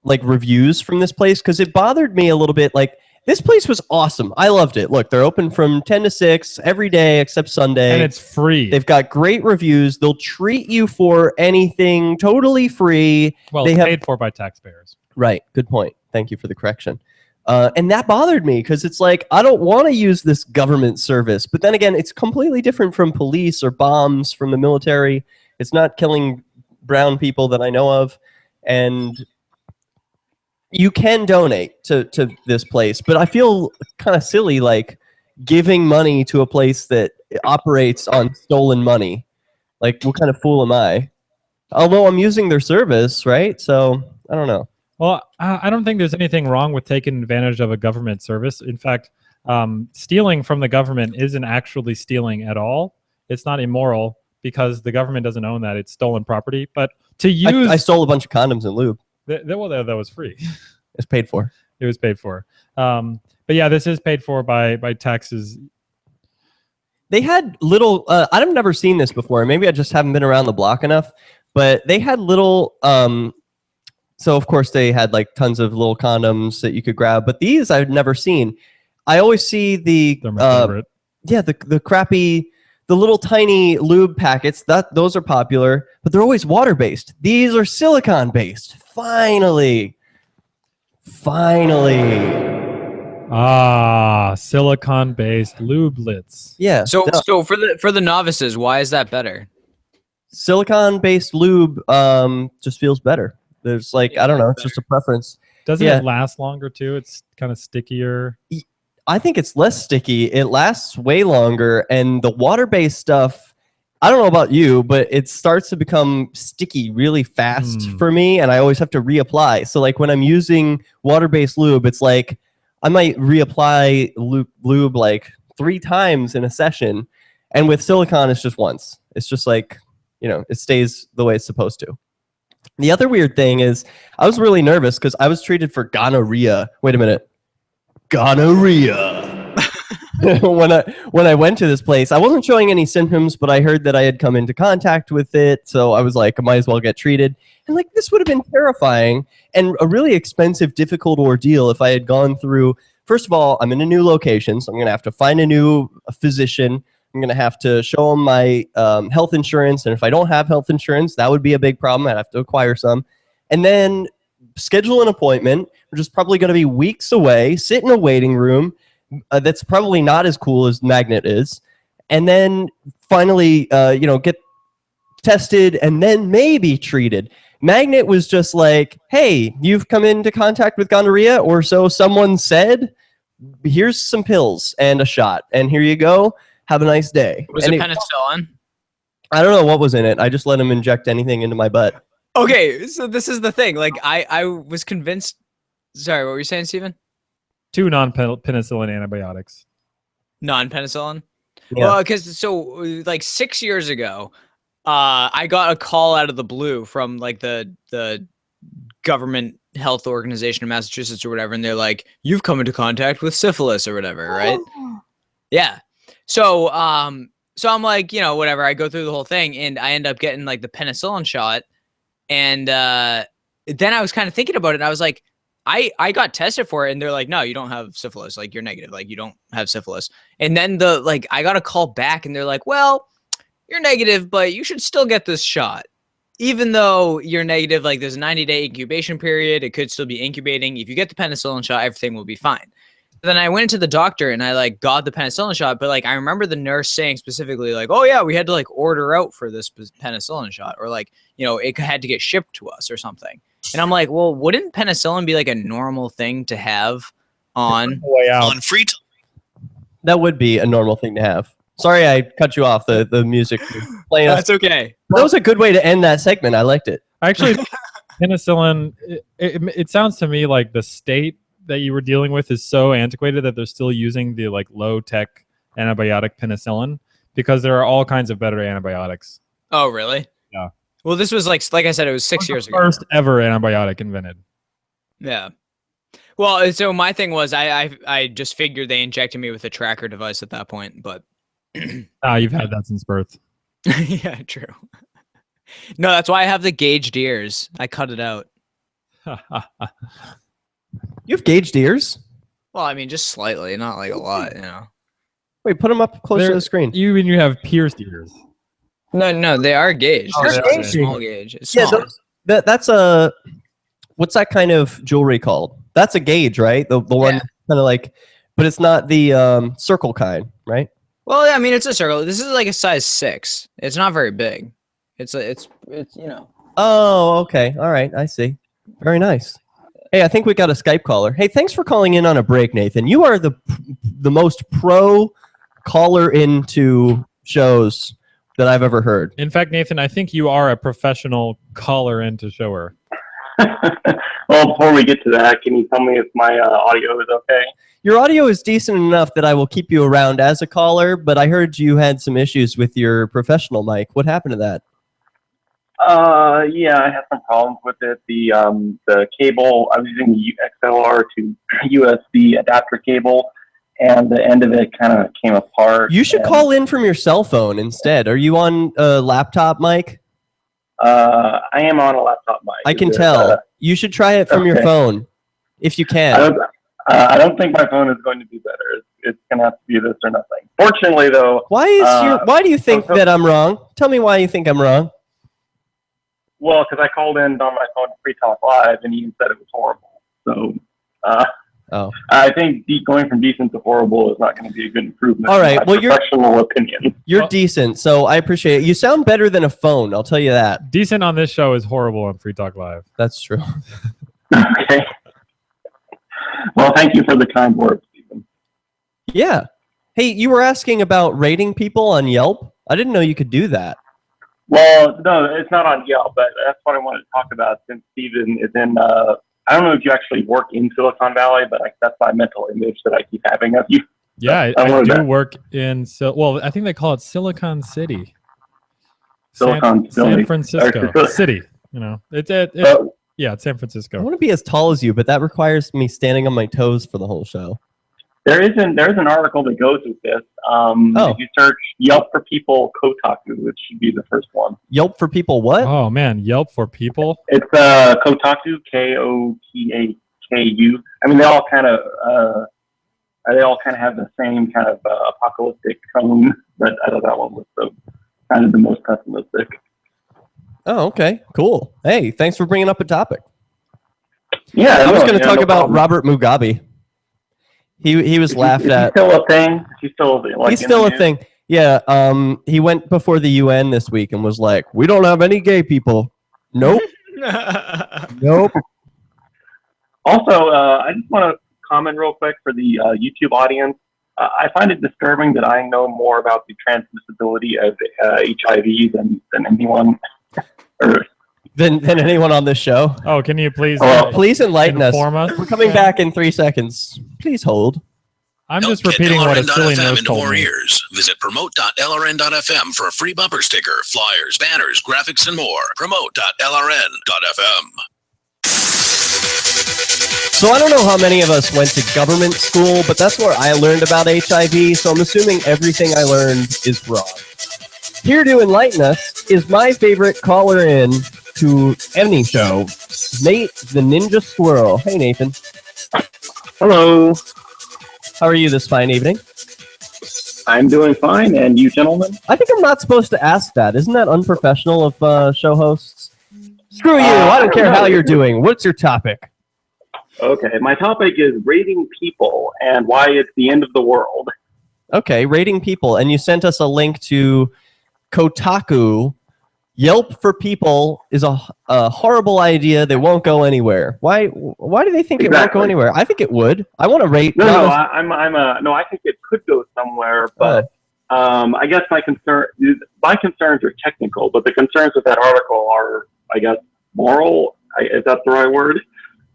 like reviews from this place because it bothered me a little bit. Like, this place was awesome. I loved it. Look, they're open from 10 to 6 every day except Sunday. And it's free. They've got great reviews. They'll treat you for anything totally free. Well, it's paid for by taxpayers. Right. Good point. Thank you for the correction. And that bothered me because it's like, I don't want to use this government service. But then again, it's completely different from police or bombs from the military. It's not killing brown people that I know of. And you can donate to this place, but I feel kind of silly like giving money to a place that operates on stolen money. Like, what kind of fool am I? Although I'm using their service, right? So I don't know. Well, I don't think there's anything wrong with taking advantage of a government service. In fact, stealing from the government isn't actually stealing at all. It's not immoral because the government doesn't own that. It's stolen property. But to use... I stole a bunch of condoms and lube. That was free. It's paid for. It was paid for. But yeah, this is paid for by taxes. They had little... I've never seen this before. Maybe I just haven't been around the block enough. But they had little... so, of course, they had like tons of little condoms that you could grab. But these I've never seen. I always see the... They're my favorite. Yeah, the crappy... The little tiny lube packets, those are popular, but they're always water-based. These are silicone-based. Finally. Silicone-based lubelets. Yeah. So for the novices, why is that better? Silicone-based lube just feels better. There's like, I don't know, it's just a preference. Doesn't it last longer too? It's kind of stickier. I think it's less sticky. It lasts way longer, and the water-based stuff, I don't know about you, but it starts to become sticky really fast for me, and I always have to reapply. So like when I'm using water-based lube, it's like I might reapply lube like 3 times in a session, and with silicone, it's just once. It's just like, it stays the way it's supposed to. The other weird thing is I was really nervous because I was treated for gonorrhea. Wait a minute. Gonorrhea. when I went to this place, I wasn't showing any symptoms, but I heard that I had come into contact with it, so I was like, I might as well get treated. And like, this would have been terrifying and a really expensive, difficult ordeal if I had gone through. First of all, I'm in a new location, so I'm gonna have to find a new physician. I'm gonna have to show them my health insurance, and if I don't have health insurance, that would be a big problem. I'd have to acquire some, and then schedule an appointment, which is probably going to be weeks away, sit in a waiting room that's probably not as cool as Magnet is, and then finally, get tested and then maybe treated. Magnet was just like, hey, you've come into contact with gonorrhea, or so someone said. Here's some pills and a shot, and here you go. Have a nice day. Was it penicillin? I don't know what was in it. I just let him inject anything into my butt. Okay, so this is the thing. Like, I was convinced. Sorry, what were you saying, Steven? 2 non-penicillin antibiotics. Non-penicillin? Yeah. Well, because like 6 years ago, I got a call out of the blue from like the government health organization in Massachusetts or whatever, and they're like, "You've come into contact with syphilis or whatever, right?" Yeah. So I'm like, whatever. I go through the whole thing, and I end up getting like the penicillin shot. And then I was kind of thinking about it, and I was like, I got tested for it, and they're like, no, you don't have syphilis. Like, you're negative. Like, you don't have syphilis. And then I got a call back, and they're like, well, you're negative, but you should still get this shot. Even though you're negative, like, there's a 90-day incubation period. It could still be incubating. If you get the penicillin shot, everything will be fine. Then I went to the doctor, and I, got the penicillin shot. But, I remember the nurse saying specifically, oh, yeah, we had to, order out for this penicillin shot. Or, it had to get shipped to us or something. And I'm like, well, wouldn't penicillin be, a normal thing to have on free That would be a normal thing to have. Sorry I cut you off. The music playing. That's okay. That was a good way to end that segment. I liked it. Actually, penicillin, it sounds to me like the state that you were dealing with is so antiquated that they're still using the low-tech antibiotic penicillin, because there are all kinds of better antibiotics. Oh, really? Yeah. Well, this was like I said, it was 6 years ago. First ever antibiotic invented. Yeah. Well, so my thing was I just figured they injected me with a tracker device at that point, but you've had that since birth. Yeah, true. No, that's why I have the gauged ears. I cut it out. You have gauged ears? Well, I mean, just slightly, not a lot, Wait, put them up close to the screen. You mean you have pierced ears? No, they are gauged. Oh, They're gauged. small gauge. It's Yeah, small. that's a... What's that kind of jewelry called? That's a gauge, right? The one kind of but it's not the circle kind, right? Well, yeah, I mean, it's a circle. This is a size 6. It's not very big. It's Oh, okay. All right. I see. Very nice. Hey, I think we got a Skype caller. Hey, thanks for calling in on a break, Nathan. You are the most pro caller into shows that I've ever heard. In fact, Nathan, I think you are a professional caller into shower. Well, before we get to that, can you tell me if my audio is okay? Your audio is decent enough that I will keep you around as a caller, but I heard you had some issues with your professional mic. What happened to that? Yeah, I had some problems with it. The cable, I was using the XLR to USB adapter cable, and the end of it kind of came apart. You should call in from your cell phone instead. Are you on a laptop mic? I am on a laptop mic. I can tell. You should try it from your phone, if you can. I don't think my phone is going to be better. It's going to have to be this or nothing. Fortunately, though... Why do you think that I'm wrong? Tell me why you think I'm wrong. Well, because I called in on my phone to Free Talk Live, and Ian said it was horrible. So, I think going from decent to horrible is not going to be a good improvement. All right, in my professional opinion. You're decent, so I appreciate it. You sound better than a phone, I'll tell you that. Decent on this show is horrible on Free Talk Live. That's true. Okay. Well, thank you for the kind words, Stephen. Yeah. Hey, you were asking about rating people on Yelp? I didn't know you could do that. Well, no, it's not on Yelp, but that's what I wanted to talk about since Stephen is in, I don't know if you actually work in Silicon Valley, but that's my mental image that I keep having of you. Yeah, I do work in, well, I think they call it Silicon City. San Francisco City, you know. Yeah, it's San Francisco. I want to be as tall as you, but that requires me standing on my toes for the whole show. There's an article that goes with this. If you search Yelp for people Kotaku, it should be the first one. Yelp for people what? Oh man, Yelp for people? It's Kotaku, Kotaku. I mean, they all kind of have the same kind of apocalyptic tone, but I thought that one was kind of the most pessimistic. Oh, okay, cool. Hey, thanks for bringing up a topic. Yeah, I was going to talk about Robert Mugabe. He was laughed at. Is he still a thing? He's still a thing. Yeah. He went before the UN this week and was like, "We don't have any gay people." Nope. Nope. Also, I just want to comment real quick for the YouTube audience. I find it disturbing that I know more about the transmissibility of HIV than anyone. Than anyone on this show. Oh, can you please please enlighten us. us? We're coming back in 3 seconds. Please hold. I'm just repeating what a silly nose told me. Ears. Visit promote.lrn.fm for a free bumper sticker, flyers, banners, graphics, and more. Promote.lrn.fm. So I don't know how many of us went to government school, but that's where I learned about HIV, so I'm assuming everything I learned is wrong. Here to enlighten us is my favorite caller in to any show, Nate the Ninja Squirrel. Hey, Nathan. Hello. How are you this fine evening? I'm doing fine, and you gentlemen? I think I'm not supposed to ask that. Isn't that unprofessional of show hosts? Screw you. I don't care how you're doing. What's your topic? Okay, my topic is rating people and why it's the end of the world. Okay, rating people. And you sent us a link to Kotaku. Yelp for people is a horrible idea that won't go anywhere. Why do they think it won't go anywhere? I think it would. I want to rate. I think it could go somewhere, but I guess my concerns are technical, but the concerns with that article are, I guess, moral. Is that the right word?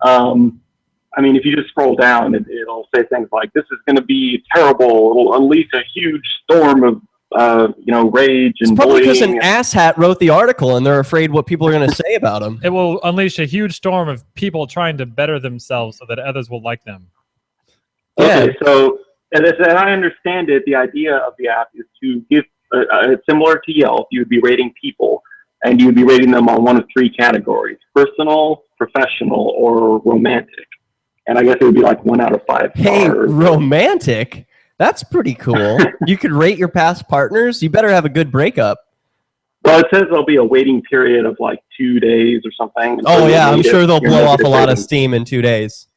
I mean, if you just scroll down, it'll say things like, "This is going to be terrible. It'll unleash a huge storm of rage and it's probably because bullying." an asshat wrote the article and they're afraid what people are going to say about them. It will unleash a huge storm of people trying to better themselves so that others will like them. Okay, so as I understand it, the idea of the app is to give, similar to Yelp, you would be rating people, and you would be rating them on one of 3 categories: personal, professional, or romantic. And I guess it would be like 1 out of 5 stars. Hey, romantic? That's pretty cool. You could rate your past partners. You better have a good breakup. Well, it says there'll be a waiting period of like 2 days or something. Oh, yeah, I'm sure they'll blow off a lot of steam in 2 days.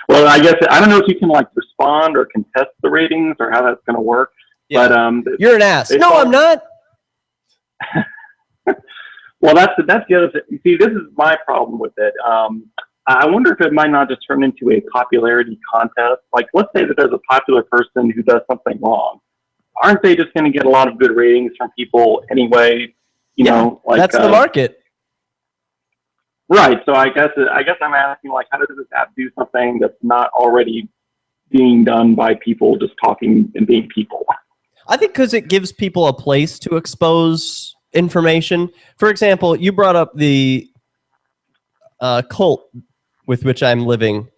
Well, I guess, I don't know if you can like respond or contest the ratings or how that's going to work. Yeah. But you're an ass. No, I'm not. Well, that's the other thing. You see, this is my problem with it. I wonder if it might not just turn into a popularity contest. Like, let's say that there's a popular person who does something wrong. Aren't they just going to get a lot of good ratings from people anyway? You know, like that's the market. Right. So I guess I'm asking, like, how does this app do something that's not already being done by people just talking and being people? I think because it gives people a place to expose information. For example, you brought up the cult with which I'm living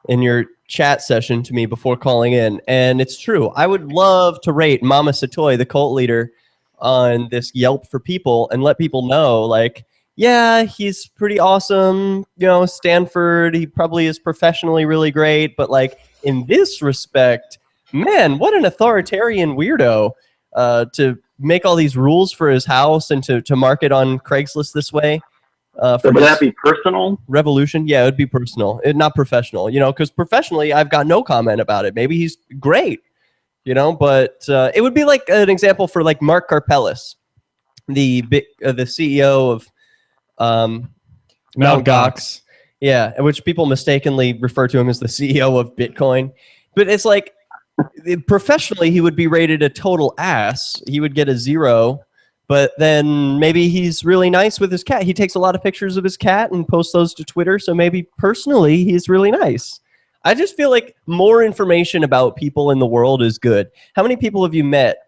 in your chat session to me before calling in, and it's true. I would love to rate Mama Satoy, the cult leader, on this Yelp for people and let people know, like, yeah, he's pretty awesome. You know, Stanford, he probably is professionally really great, but like in this respect, man, what an authoritarian weirdo to make all these rules for his house and to market on Craigslist this way. So would that be personal? Revolution? Yeah, it would be personal, not professional. You know, because professionally, I've got no comment about it. Maybe he's great, you know, but it would be like an example for like Mark Karpelis, the CEO of Mt. Gox. Yeah, which people mistakenly refer to him as the CEO of Bitcoin. But it's like, professionally, he would be rated a total ass. He would get a 0. But then maybe he's really nice with his cat. He takes a lot of pictures of his cat and posts those to Twitter. So maybe personally, he's really nice. I just feel like more information about people in the world is good. How many people have you met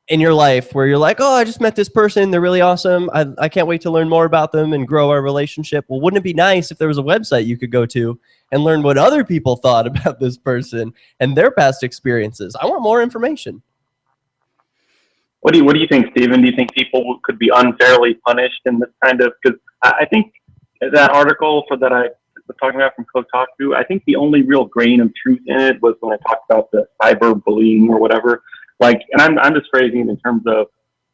in your life where you're like, oh, I just met this person, they're really awesome, I can't wait to learn more about them and grow our relationship? Well, wouldn't it be nice if there was a website you could go to and learn what other people thought about this person and their past experiences? I want more information. What do you think, Stephen? Do you think people could be unfairly punished in this kind of, because I think that article that I was talking about from Kotaku, I think the only real grain of truth in it was when I talked about the cyberbullying or whatever. Like, and I'm just phrasing it in terms of,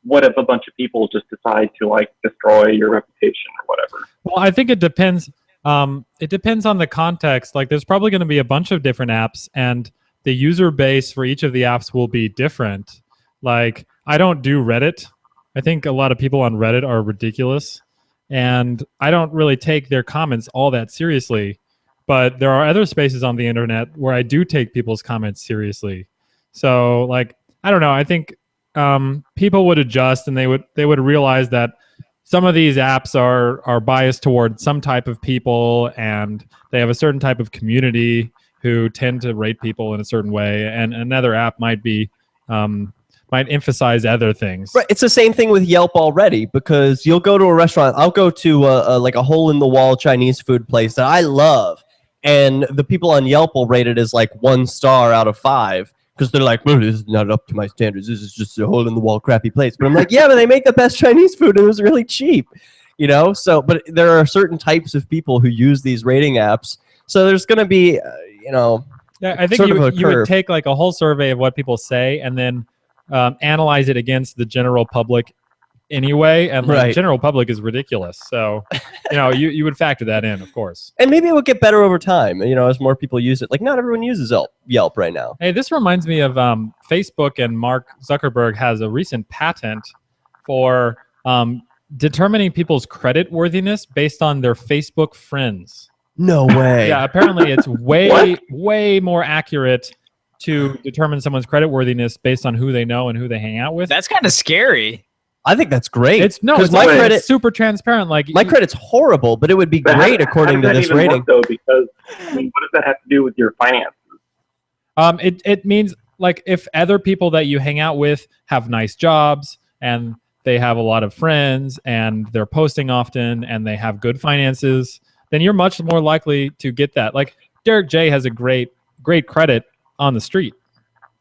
what if a bunch of people just decide to like destroy your reputation or whatever? Well, I think it depends. It depends on the context. Like, there's probably going to be a bunch of different apps, and the user base for each of the apps will be different. Like, I don't do Reddit. I think a lot of people on Reddit are ridiculous, and I don't really take their comments all that seriously. But there are other spaces on the internet where I do take people's comments seriously. So, like, I don't know. I think people would adjust, and they would realize that some of these apps are biased toward some type of people, and they have a certain type of community who tend to rate people in a certain way, and another app might be might emphasize other things. Right. It's the same thing with Yelp already, because you'll go to a restaurant. I'll go to like a hole-in-the-wall Chinese food place that I love, and the people on Yelp will rate it as like 1 star out of 5. Because they're like, well, this is not up to my standards. This is just a hole-in-the-wall crappy place. But I'm like, yeah, but they make the best Chinese food, and it was really cheap, you know? So, but there are certain types of people who use these rating apps. So there's going to be, you know, yeah, I think you would take like a whole survey of what people say and then analyze it against the general public anyway. And like, general public is ridiculous. So, you know, you would factor that in, of course. And maybe it would get better over time, you know, as more people use it. Like, not everyone uses Yelp right now. Hey, this reminds me of Facebook, and Mark Zuckerberg has a recent patent for determining people's credit worthiness based on their Facebook friends. No way. Yeah, apparently it's way more accurate to determine someone's credit worthiness based on who they know and who they hang out with. That's kind of scary. I think that's great. It's my credit super transparent. Like, my credit's horrible, but it would be great according to this rating. Work, though, because I mean, what does that have to do with your finances? It means like if other people that you hang out with have nice jobs and they have a lot of friends and they're posting often and they have good finances, then you're much more likely to get that. Like, Derrick J has a great credit on the street.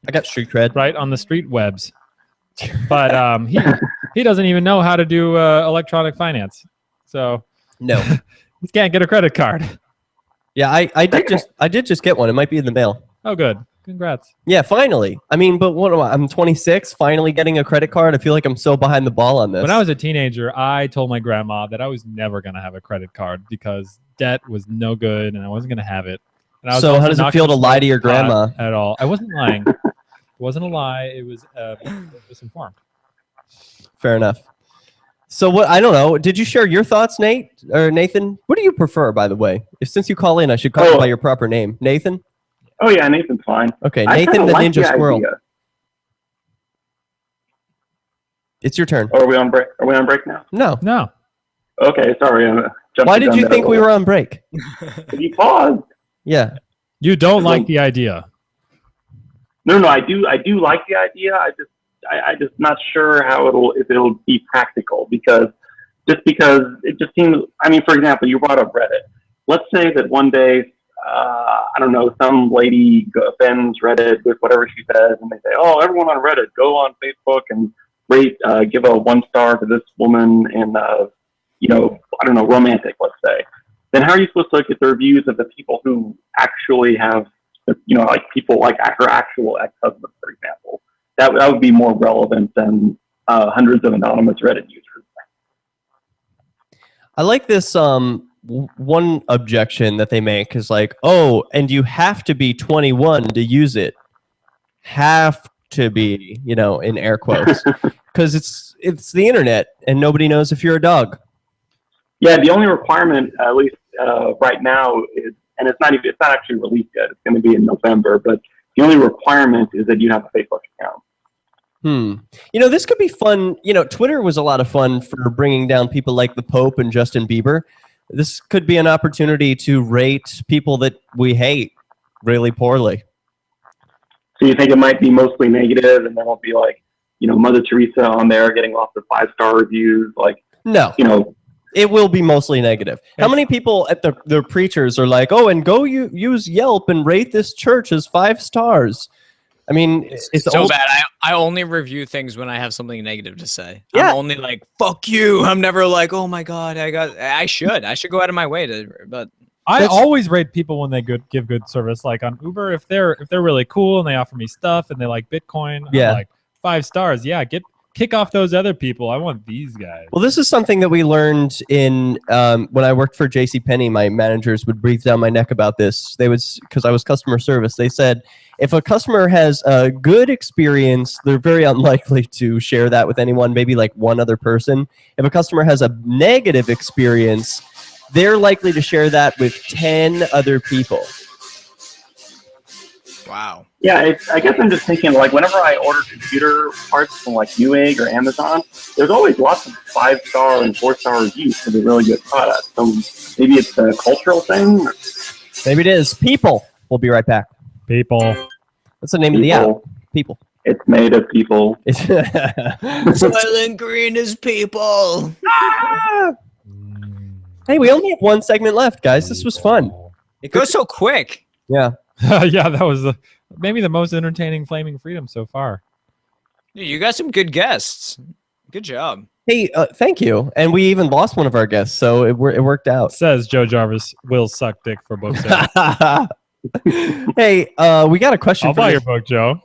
I got street cred. Right, on the street webs. But he doesn't even know how to do electronic finance. So no, he can't get a credit card. Yeah, I did just get one. It might be in the mail. Oh, good. Congrats. Yeah, finally. I mean, but what am I? I'm 26, finally getting a credit card. I feel like I'm so behind the ball on this. When I was a teenager, I told my grandma that I was never going to have a credit card because debt was no good and I wasn't going to have it. And I was so how does it feel to lie to your grandma? At all. I wasn't lying. It wasn't a lie. It was misinformed. Fair enough. So what? I don't know. Did you share your thoughts, Nate or Nathan? What do you prefer, by the way? Since you call in, I should call you by your proper name, Nathan. Oh yeah, Nathan's fine. Okay, Nathan the Ninja Squirrel. It's your turn. Oh, are we on break? Are we on break now? No. Okay, sorry. jumped Why the did gun you there a think we little. were on break? If you paused. Yeah. You don't like the idea. No, I do like the idea. I just not sure if it'll be practical because it just seems. I mean, for example, you brought up Reddit. Let's say that one day, I don't know, some lady offends Reddit with whatever she says, and they say, "Oh, everyone on Reddit, go on Facebook and rate, give a 1 star to this woman and I don't know, romantic, let's say." Then how are you supposed to look at the reviews of the people who actually have, like people like her actual ex-husband, for example? That would be more relevant than hundreds of anonymous Reddit users. I like this one objection that they make is like, oh, and you have to be 21 to use it. Have to be, in air quotes, because it's the internet and nobody knows if you're a dog. Yeah, the only requirement, at least right now, is, and it's not actually released yet. It's going to be in November, but the only requirement is that you have a Facebook account. This could be fun. Twitter was a lot of fun for bringing down people like the Pope and Justin Bieber. This could be an opportunity to rate people that we hate really poorly. So you think it might be mostly negative, and there won't be like, Mother Teresa on there getting lots of 5-star reviews? Like, no, it will be mostly negative. How many people at the preachers are like, oh, and go use Yelp and rate this church as 5 stars? I mean, it's so bad. I only review things when I have something negative to say. Yeah. I'm only like, fuck you. I'm never like, oh my God, I should go out of my way to, but I always rate people when they give good service. Like on Uber, if they're really cool and they offer me stuff and they like Bitcoin, Yeah. I'm like 5 stars. Yeah, kick off those other people. I want these guys. Well, this is something that we learned in when I worked for JCPenney. My managers would breathe down my neck about this. They would, because I was customer service. They said, if a customer has a good experience, they're very unlikely to share that with anyone, maybe like one other person. If a customer has a negative experience, they're likely to share that with 10 other people. Wow. Yeah, I guess I'm just thinking, like, whenever I order computer parts from like Newegg or Amazon, there's always lots of 5-star and 4-star reviews for the really good product. So maybe it's a cultural thing. Maybe it is. People. We'll be right back. People. That's the name of the app. People. It's made of people. Soylent Green is people. Hey, we only have one segment left, guys. This was fun. It goes so quick. Yeah. Yeah, that was maybe the most entertaining Flaming Freedom so far. You got some good guests. Good job. Hey, thank you. And we even lost one of our guests, so it worked out. Says Joe Jarvis will suck dick for book sale. Hey, we got a question. I'll buy your book, Joe.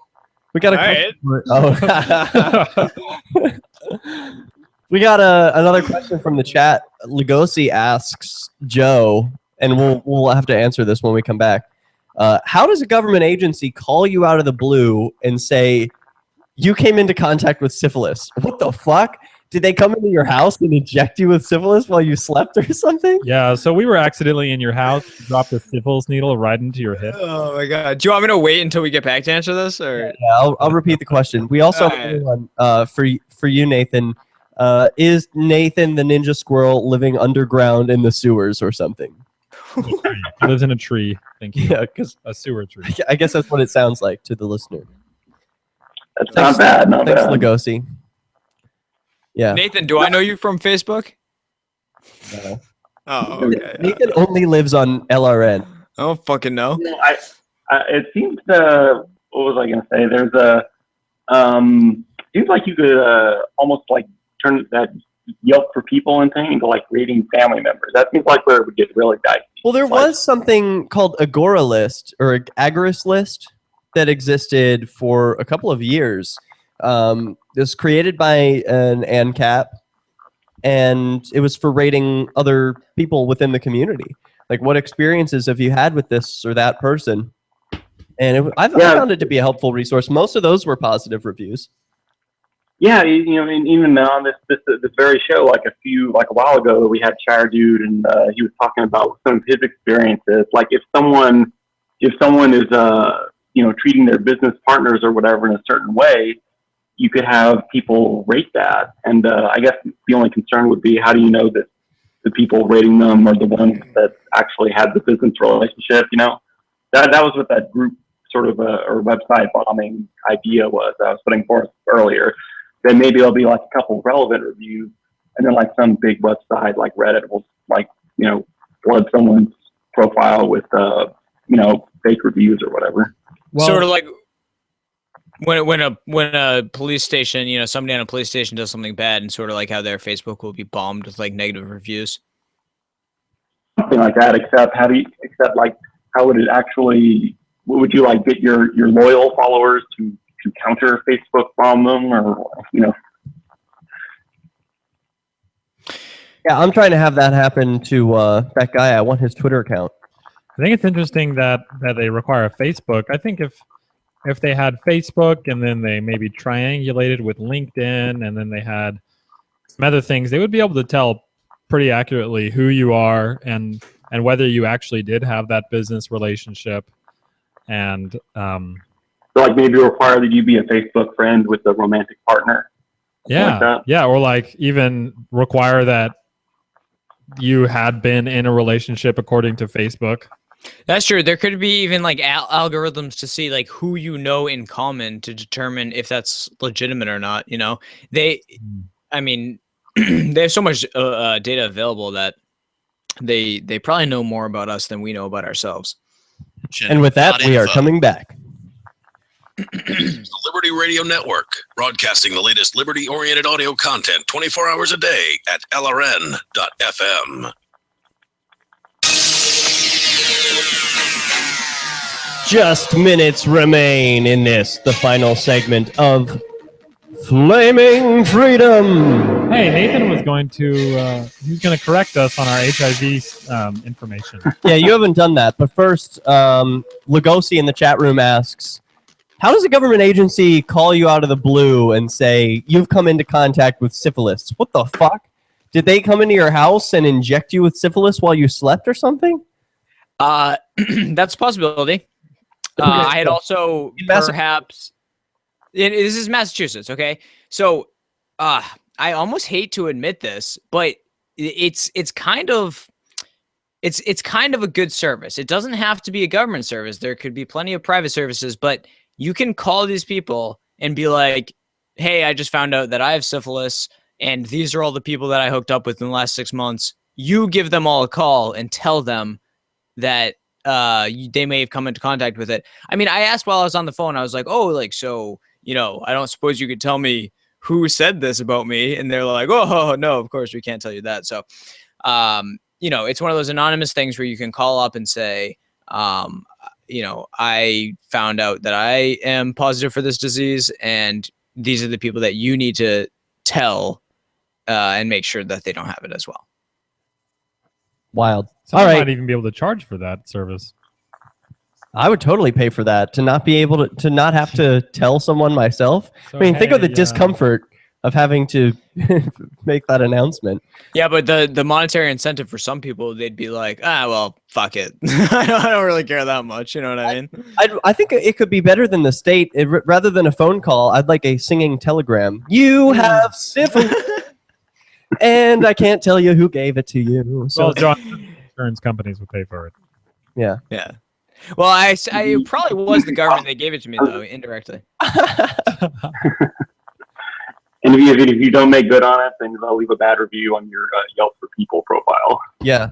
We got a question. We got another question from the chat. Lugosi asks Joe, and we'll have to answer this when we come back. How does a government agency call you out of the blue and say you came into contact with syphilis? What the fuck? Did they come into your house and inject you with syphilis while you slept or something? Yeah, so we were accidentally in your house, dropped a syphilis needle right into your hip. Oh my God. Do you want me to wait until we get back to answer this? Or Yeah, I'll repeat the question. We also have another one for you, Nathan. Is Nathan the Ninja Squirrel living underground in the sewers or something? He lives in a tree. Thank you. Yeah, because a sewer tree. I guess that's what it sounds like to the listener. That's not bad. Not Thanks, bad. Lugosi. Yeah. Nathan, do I know you from Facebook? No. Oh, okay. Nathan only lives on LRN. I don't fucking know. It seems what was I going to say? There's a seems like you could almost like turn that Yelp for people and thing into like rating family members. That seems like where it would get really dicey. Well, there was something called Agora List or Agorist List that existed for a couple of years. It was created by an ANCAP, and it was for rating other people within the community. Like, what experiences have you had with this or that person? And I found it to be a helpful resource. Most of those were positive reviews. Yeah, and even on this very show, like a while ago, we had Shire Dude, and he was talking about some of his experiences. Like if someone is treating their business partners or whatever in a certain way, you could have people rate that. And I guess the only concern would be, how do you know that the people rating them are the ones that actually had the business relationship. That was what that group sort of or website bombing idea was. I was putting forth earlier. Then maybe there'll be like a couple relevant reviews, and then like some big website like Reddit will flood someone's profile with fake reviews or whatever. Sort of like when a police station, somebody on a police station does something bad, and sort of like how their Facebook will be bombed with like negative reviews. Something like that. Except how would it actually? Would you like get your loyal followers to counter Facebook bomb them, or Yeah, I'm trying to have that happen to that guy. I want his Twitter account. I think it's interesting that they require Facebook. I think if they had Facebook and then they maybe triangulated with LinkedIn and then they had some other things, they would be able to tell pretty accurately who you are and whether you actually did have that business relationship. And so like maybe require that you be a Facebook friend with a romantic partner. Yeah, or like even require that you had been in a relationship according to Facebook. That's true. There could be even like algorithms to see like who you know in common to determine if that's legitimate or not. They have so much data available that they probably know more about us than we know about ourselves. And with that, we are coming back. The Liberty Radio Network, broadcasting the latest liberty-oriented audio content 24 hours a day at LRN.FM. Just minutes remain in the final segment of Flaming Freedom. Hey, Nathan was going to correct us on our HIV information. Yeah, you haven't done that. But first, Lugosi in the chat room asks, how does a government agency call you out of the blue and say, you've come into contact with syphilis? What the fuck? Did they come into your house and inject you with syphilis while you slept or something? That's a possibility. I had also perhaps... This is Massachusetts, okay? So I almost hate to admit this, but it's kind of a good service. It doesn't have to be a government service. There could be plenty of private services, but you can call these people and be like, hey, I just found out that I have syphilis, and these are all the people that I hooked up with in the last 6 months. You give them all a call and tell them that they may have come into contact with it. I mean, I asked while I was on the phone, I was like, oh, like, so, I don't suppose you could tell me who said this about me. And they're like, oh, no, of course we can't tell you that. So, it's one of those anonymous things where you can call up and say, I found out that I am positive for this disease, and these are the people that you need to tell and make sure that they don't have it as well. Wild. Someone All right. might even be able to charge for that service. I would totally pay for that, to not be able to not have to tell someone myself. So, think of the hey, discomfort of having to make that announcement. Yeah, but the monetary incentive for some people, they'd be like, well, fuck it. I don't really care that much. You know what I mean? I think it could be better than the state. Rather than a phone call, I'd like a singing telegram. You have syphilis, and I can't tell you who gave it to you. So, Well, John, insurance companies would pay for it. Yeah. Yeah. Well, it probably was the government that gave it to me, though, indirectly. And if you don't make good on it, then they'll leave a bad review on your Yelp for People profile. Yeah.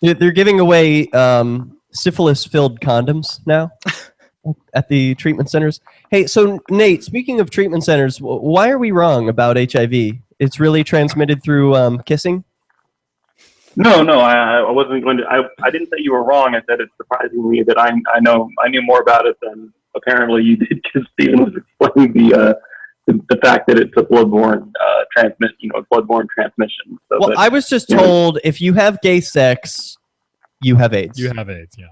They're giving away syphilis-filled condoms now at the treatment centers. Hey, so Nate, speaking of treatment centers, why are we wrong about HIV? It's really transmitted through kissing? No, I wasn't going to. I didn't say you were wrong. I said it's surprising me that I knew more about it than apparently you did, because Stephen was explaining the fact that it's a bloodborne bloodborne transmission. So well, I was just told if you have gay sex, you have AIDS. You have AIDS, yeah.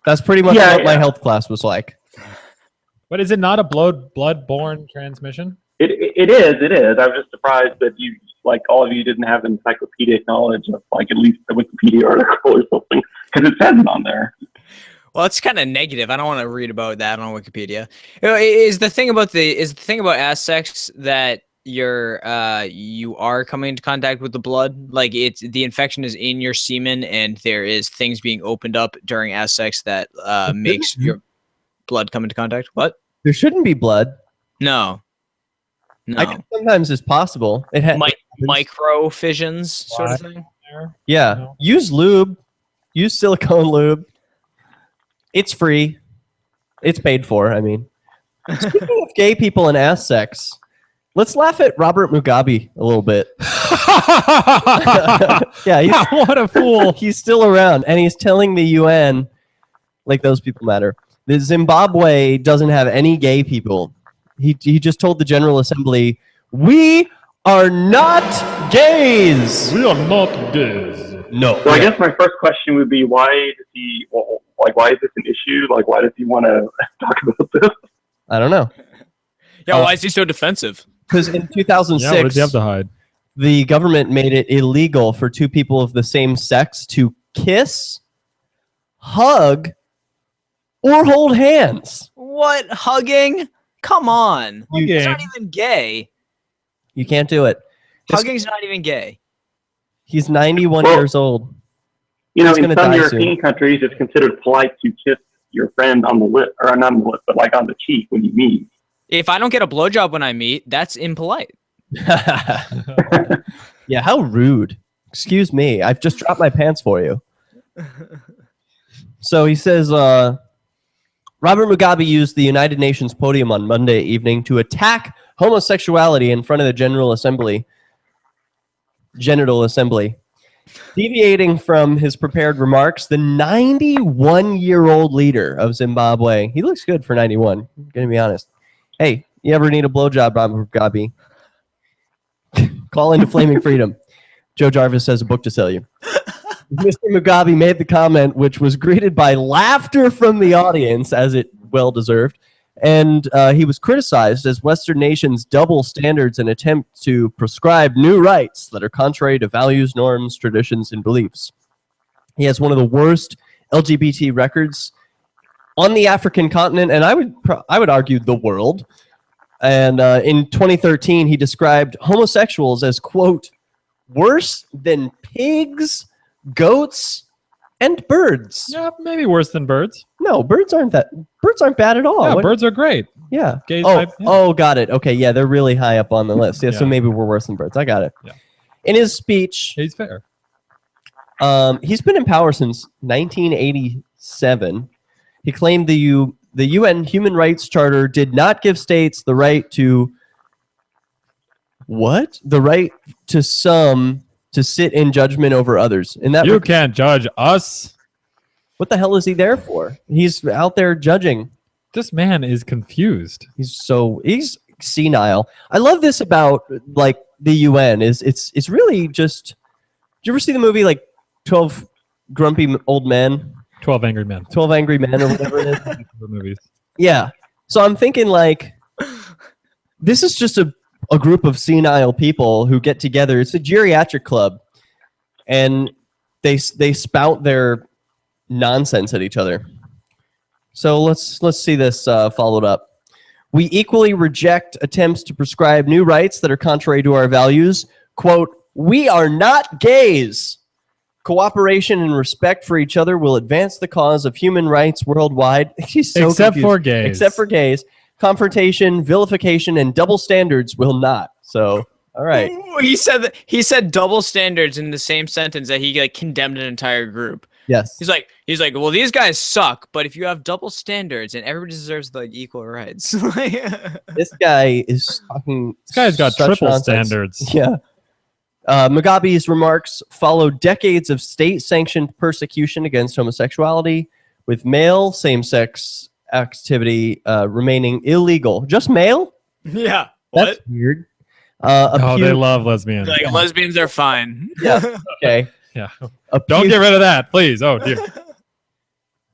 That's pretty much what my health class was like. But is it not a blood-borne transmission? It is. I was just surprised that you, like, all of you didn't have encyclopedic knowledge of, like, at least a Wikipedia article or something, because it says it on there. Well, it's kind of negative. I don't want to read about that on Wikipedia. Is the thing about ass sex that you are coming into contact with the blood, like the infection is in your semen, and there is things being opened up during as sex that makes your blood come into contact. What? There shouldn't be blood. No. I guess sometimes it's possible. Micro fissions, sort of thing. Yeah. Use lube. Use silicone lube. It's free. It's paid for. I mean, speaking of gay people and ass sex, let's laugh at Robert Mugabe a little bit. Yeah, what a fool. He's still around, and he's telling the UN, like, those people matter. The Zimbabwe doesn't have any gay people. He just told the General Assembly, we are not gays. We are not gays. No. So I guess my first question would be, why does he? Well, like, why is this an issue? Like, why does he want to talk about this? I don't know. Yeah, why is he so defensive? Because in 2006, what does he have to hide? The government made it illegal for two people of the same sex to kiss, hug, or hold hands. What? Hugging? Come on. It's not Hugging. even gay. You can't do it. Hugging's not even gay. He's 91 years old. You know, He's in gonna some die European soon. countries, it's considered polite to kiss your friend on the lip, or not on the lip, but like on the cheek when you meet. If I don't get a blowjob when I meet, that's impolite. Yeah, how rude. Excuse me. I've just dropped my pants for you. So he says, Robert Mugabe used the United Nations podium on Monday evening to attack homosexuality in front of the Genital Assembly. Deviating from his prepared remarks, the 91-year-old leader of Zimbabwe, he looks good for 91, I'm going to be honest. Hey, you ever need a blowjob, Robert Mugabe? Call into Flaming Freedom. Joe Jarvis has a book to sell you. Mr. Mugabe made the comment, which was greeted by laughter from the audience, as it well deserved. And he was criticized as Western nations double standards and attempt to prescribe new rights that are contrary to values, norms, traditions, and beliefs. He has one of the worst LGBT records on the African continent, and I would argue the world. And in 2013, he described homosexuals as, quote, worse than pigs, goats, and birds. Yeah, maybe worse than birds. No, birds aren't bad at all. Yeah, What- birds are great. Yeah. Gays Oh, type, yeah. oh, got it. Okay, yeah, they're really high up on the list. Yeah, so Yeah. maybe we're worse than birds. I got it. Yeah. In his speech, He's fair. he's been in power since 1987. He claimed the UN Human Rights Charter did not give states the right to what? The right to some to sit in judgment over others. And that You can't judge us. what the hell is he there for? He's out there judging. This man is confused. He's senile. I love this about like the UN is it's really just. Did you ever see the movie like 12 Grumpy Old Men? 12 Angry Men. 12 Angry Men or whatever it is. The movies. Yeah. So I'm thinking like this is just a group of senile people who get together. It's a geriatric club, and they spout their nonsense at each other. So let's see this followed up. We equally reject attempts to prescribe new rights that are contrary to our values. Quote, we are not gays. Cooperation and respect for each other will advance the cause of human rights worldwide. He's so Except confused. for gays. Except for gays. Confrontation, vilification, and double standards will not. So, all right. Ooh, he said double standards in the same sentence that he like condemned an entire group. Yes. He's like, well, these guys suck, but if you have double standards and everybody deserves like equal rights. This guy is talking. This guy's got such triple nonsense. standards. Yeah. Mugabe's remarks followed decades of state-sanctioned persecution against homosexuality, with male same-sex activity remaining illegal. Just male? Yeah. That's weird. They love lesbians. Like lesbians are fine. Yeah. Okay. Yeah. Don't get rid of that, please. Oh, dear.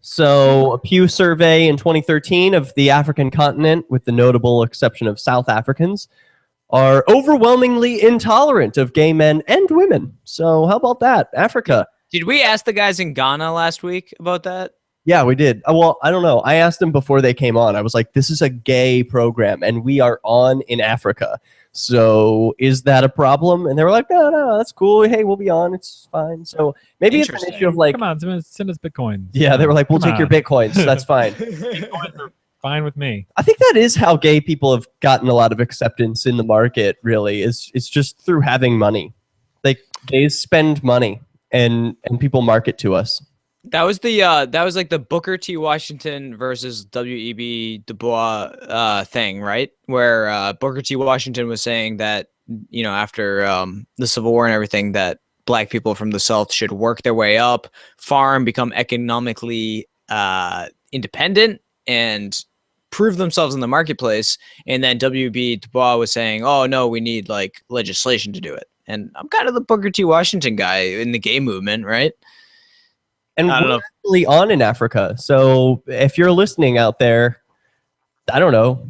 So, a Pew survey in 2013 of the African continent, with the notable exception of South Africans, are overwhelmingly intolerant of gay men and women. So, how about that? Africa. Did we ask the guys in Ghana last week about that? Yeah, we did. Well, I don't know. I asked them before they came on. I was like, this is a gay program, and we are on in Africa. So is that a problem? And they were like, no, that's cool. Hey, we'll be on. It's fine. So maybe it's an issue of like, come on, send us Bitcoin. Yeah, they were like, we'll take your Bitcoins. That's fine. Bitcoins are fine with me. I think that is how gay people have gotten a lot of acceptance in the market, really. It's just through having money. Like, gays spend money and people market to us. That was like the Booker T. Washington versus W.E.B. Du Bois thing, right? Where Booker T. Washington was saying that, after the Civil War and everything, that black people from the South should work their way up, farm, become economically independent, and prove themselves in the marketplace. And then W.B. Du Bois was saying, oh, no, we need like legislation to do it. And I'm kind of the Booker T. Washington guy in the gay movement, right? And we're actually on in Africa. So if you're listening out there, I don't know,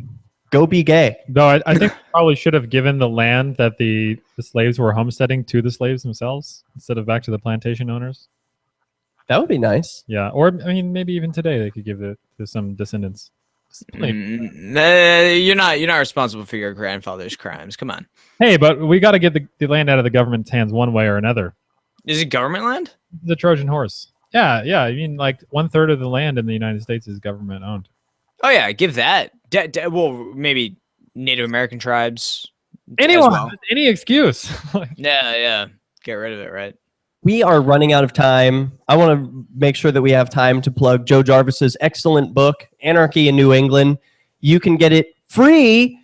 go be gay. Though I think we probably should have given the land that the slaves were homesteading to the slaves themselves instead of back to the plantation owners. That would be nice. Yeah, or I mean, maybe even today they could give it to some descendants. You're not responsible for your grandfather's crimes. Come on. Hey, but we got to get the land out of the government's hands one way or another. Is it government land? The Trojan horse. Yeah. I mean, like 1/3 of the land in the United States is government owned. Oh yeah, give that. Well, maybe Native American tribes. Anyone, as well. any excuse. Yeah. Get rid of it, right? We are running out of time. I want to make sure that we have time to plug Joe Jarvis's excellent book, Anarchy in New England. You can get it free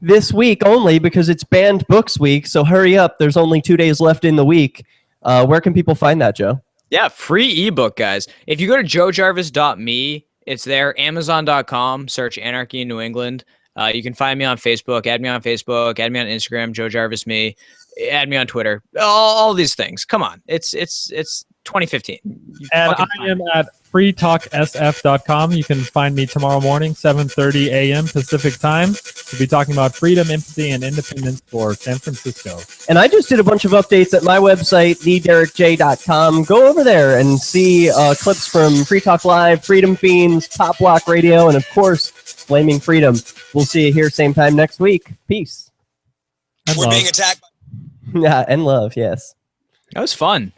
this week only because it's Banned Books Week. So hurry up. There's only 2 days left in the week. Where can people find that, Joe? Yeah, free ebook, guys. If you go to joejarvis.me, it's there. Amazon.com, search Anarchy in New England. You can find me on Facebook. Add me on Facebook. Add me on Instagram, Joe Jarvis me. Add me on Twitter. All these things. Come on. It's 2015. And I am at freetalksf.com. You can find me tomorrow morning, 7:30 a.m. Pacific time. We'll be talking about freedom, empathy, and independence for San Francisco. And I just did a bunch of updates at my website, thederrickj.com. Go over there and see clips from Free Talk Live, Freedom Fiends, Pop Block Radio, and of course, Flaming Freedom. We'll see you here same time next week. Peace. We're being attacked. Yeah, and love, yes. That was fun.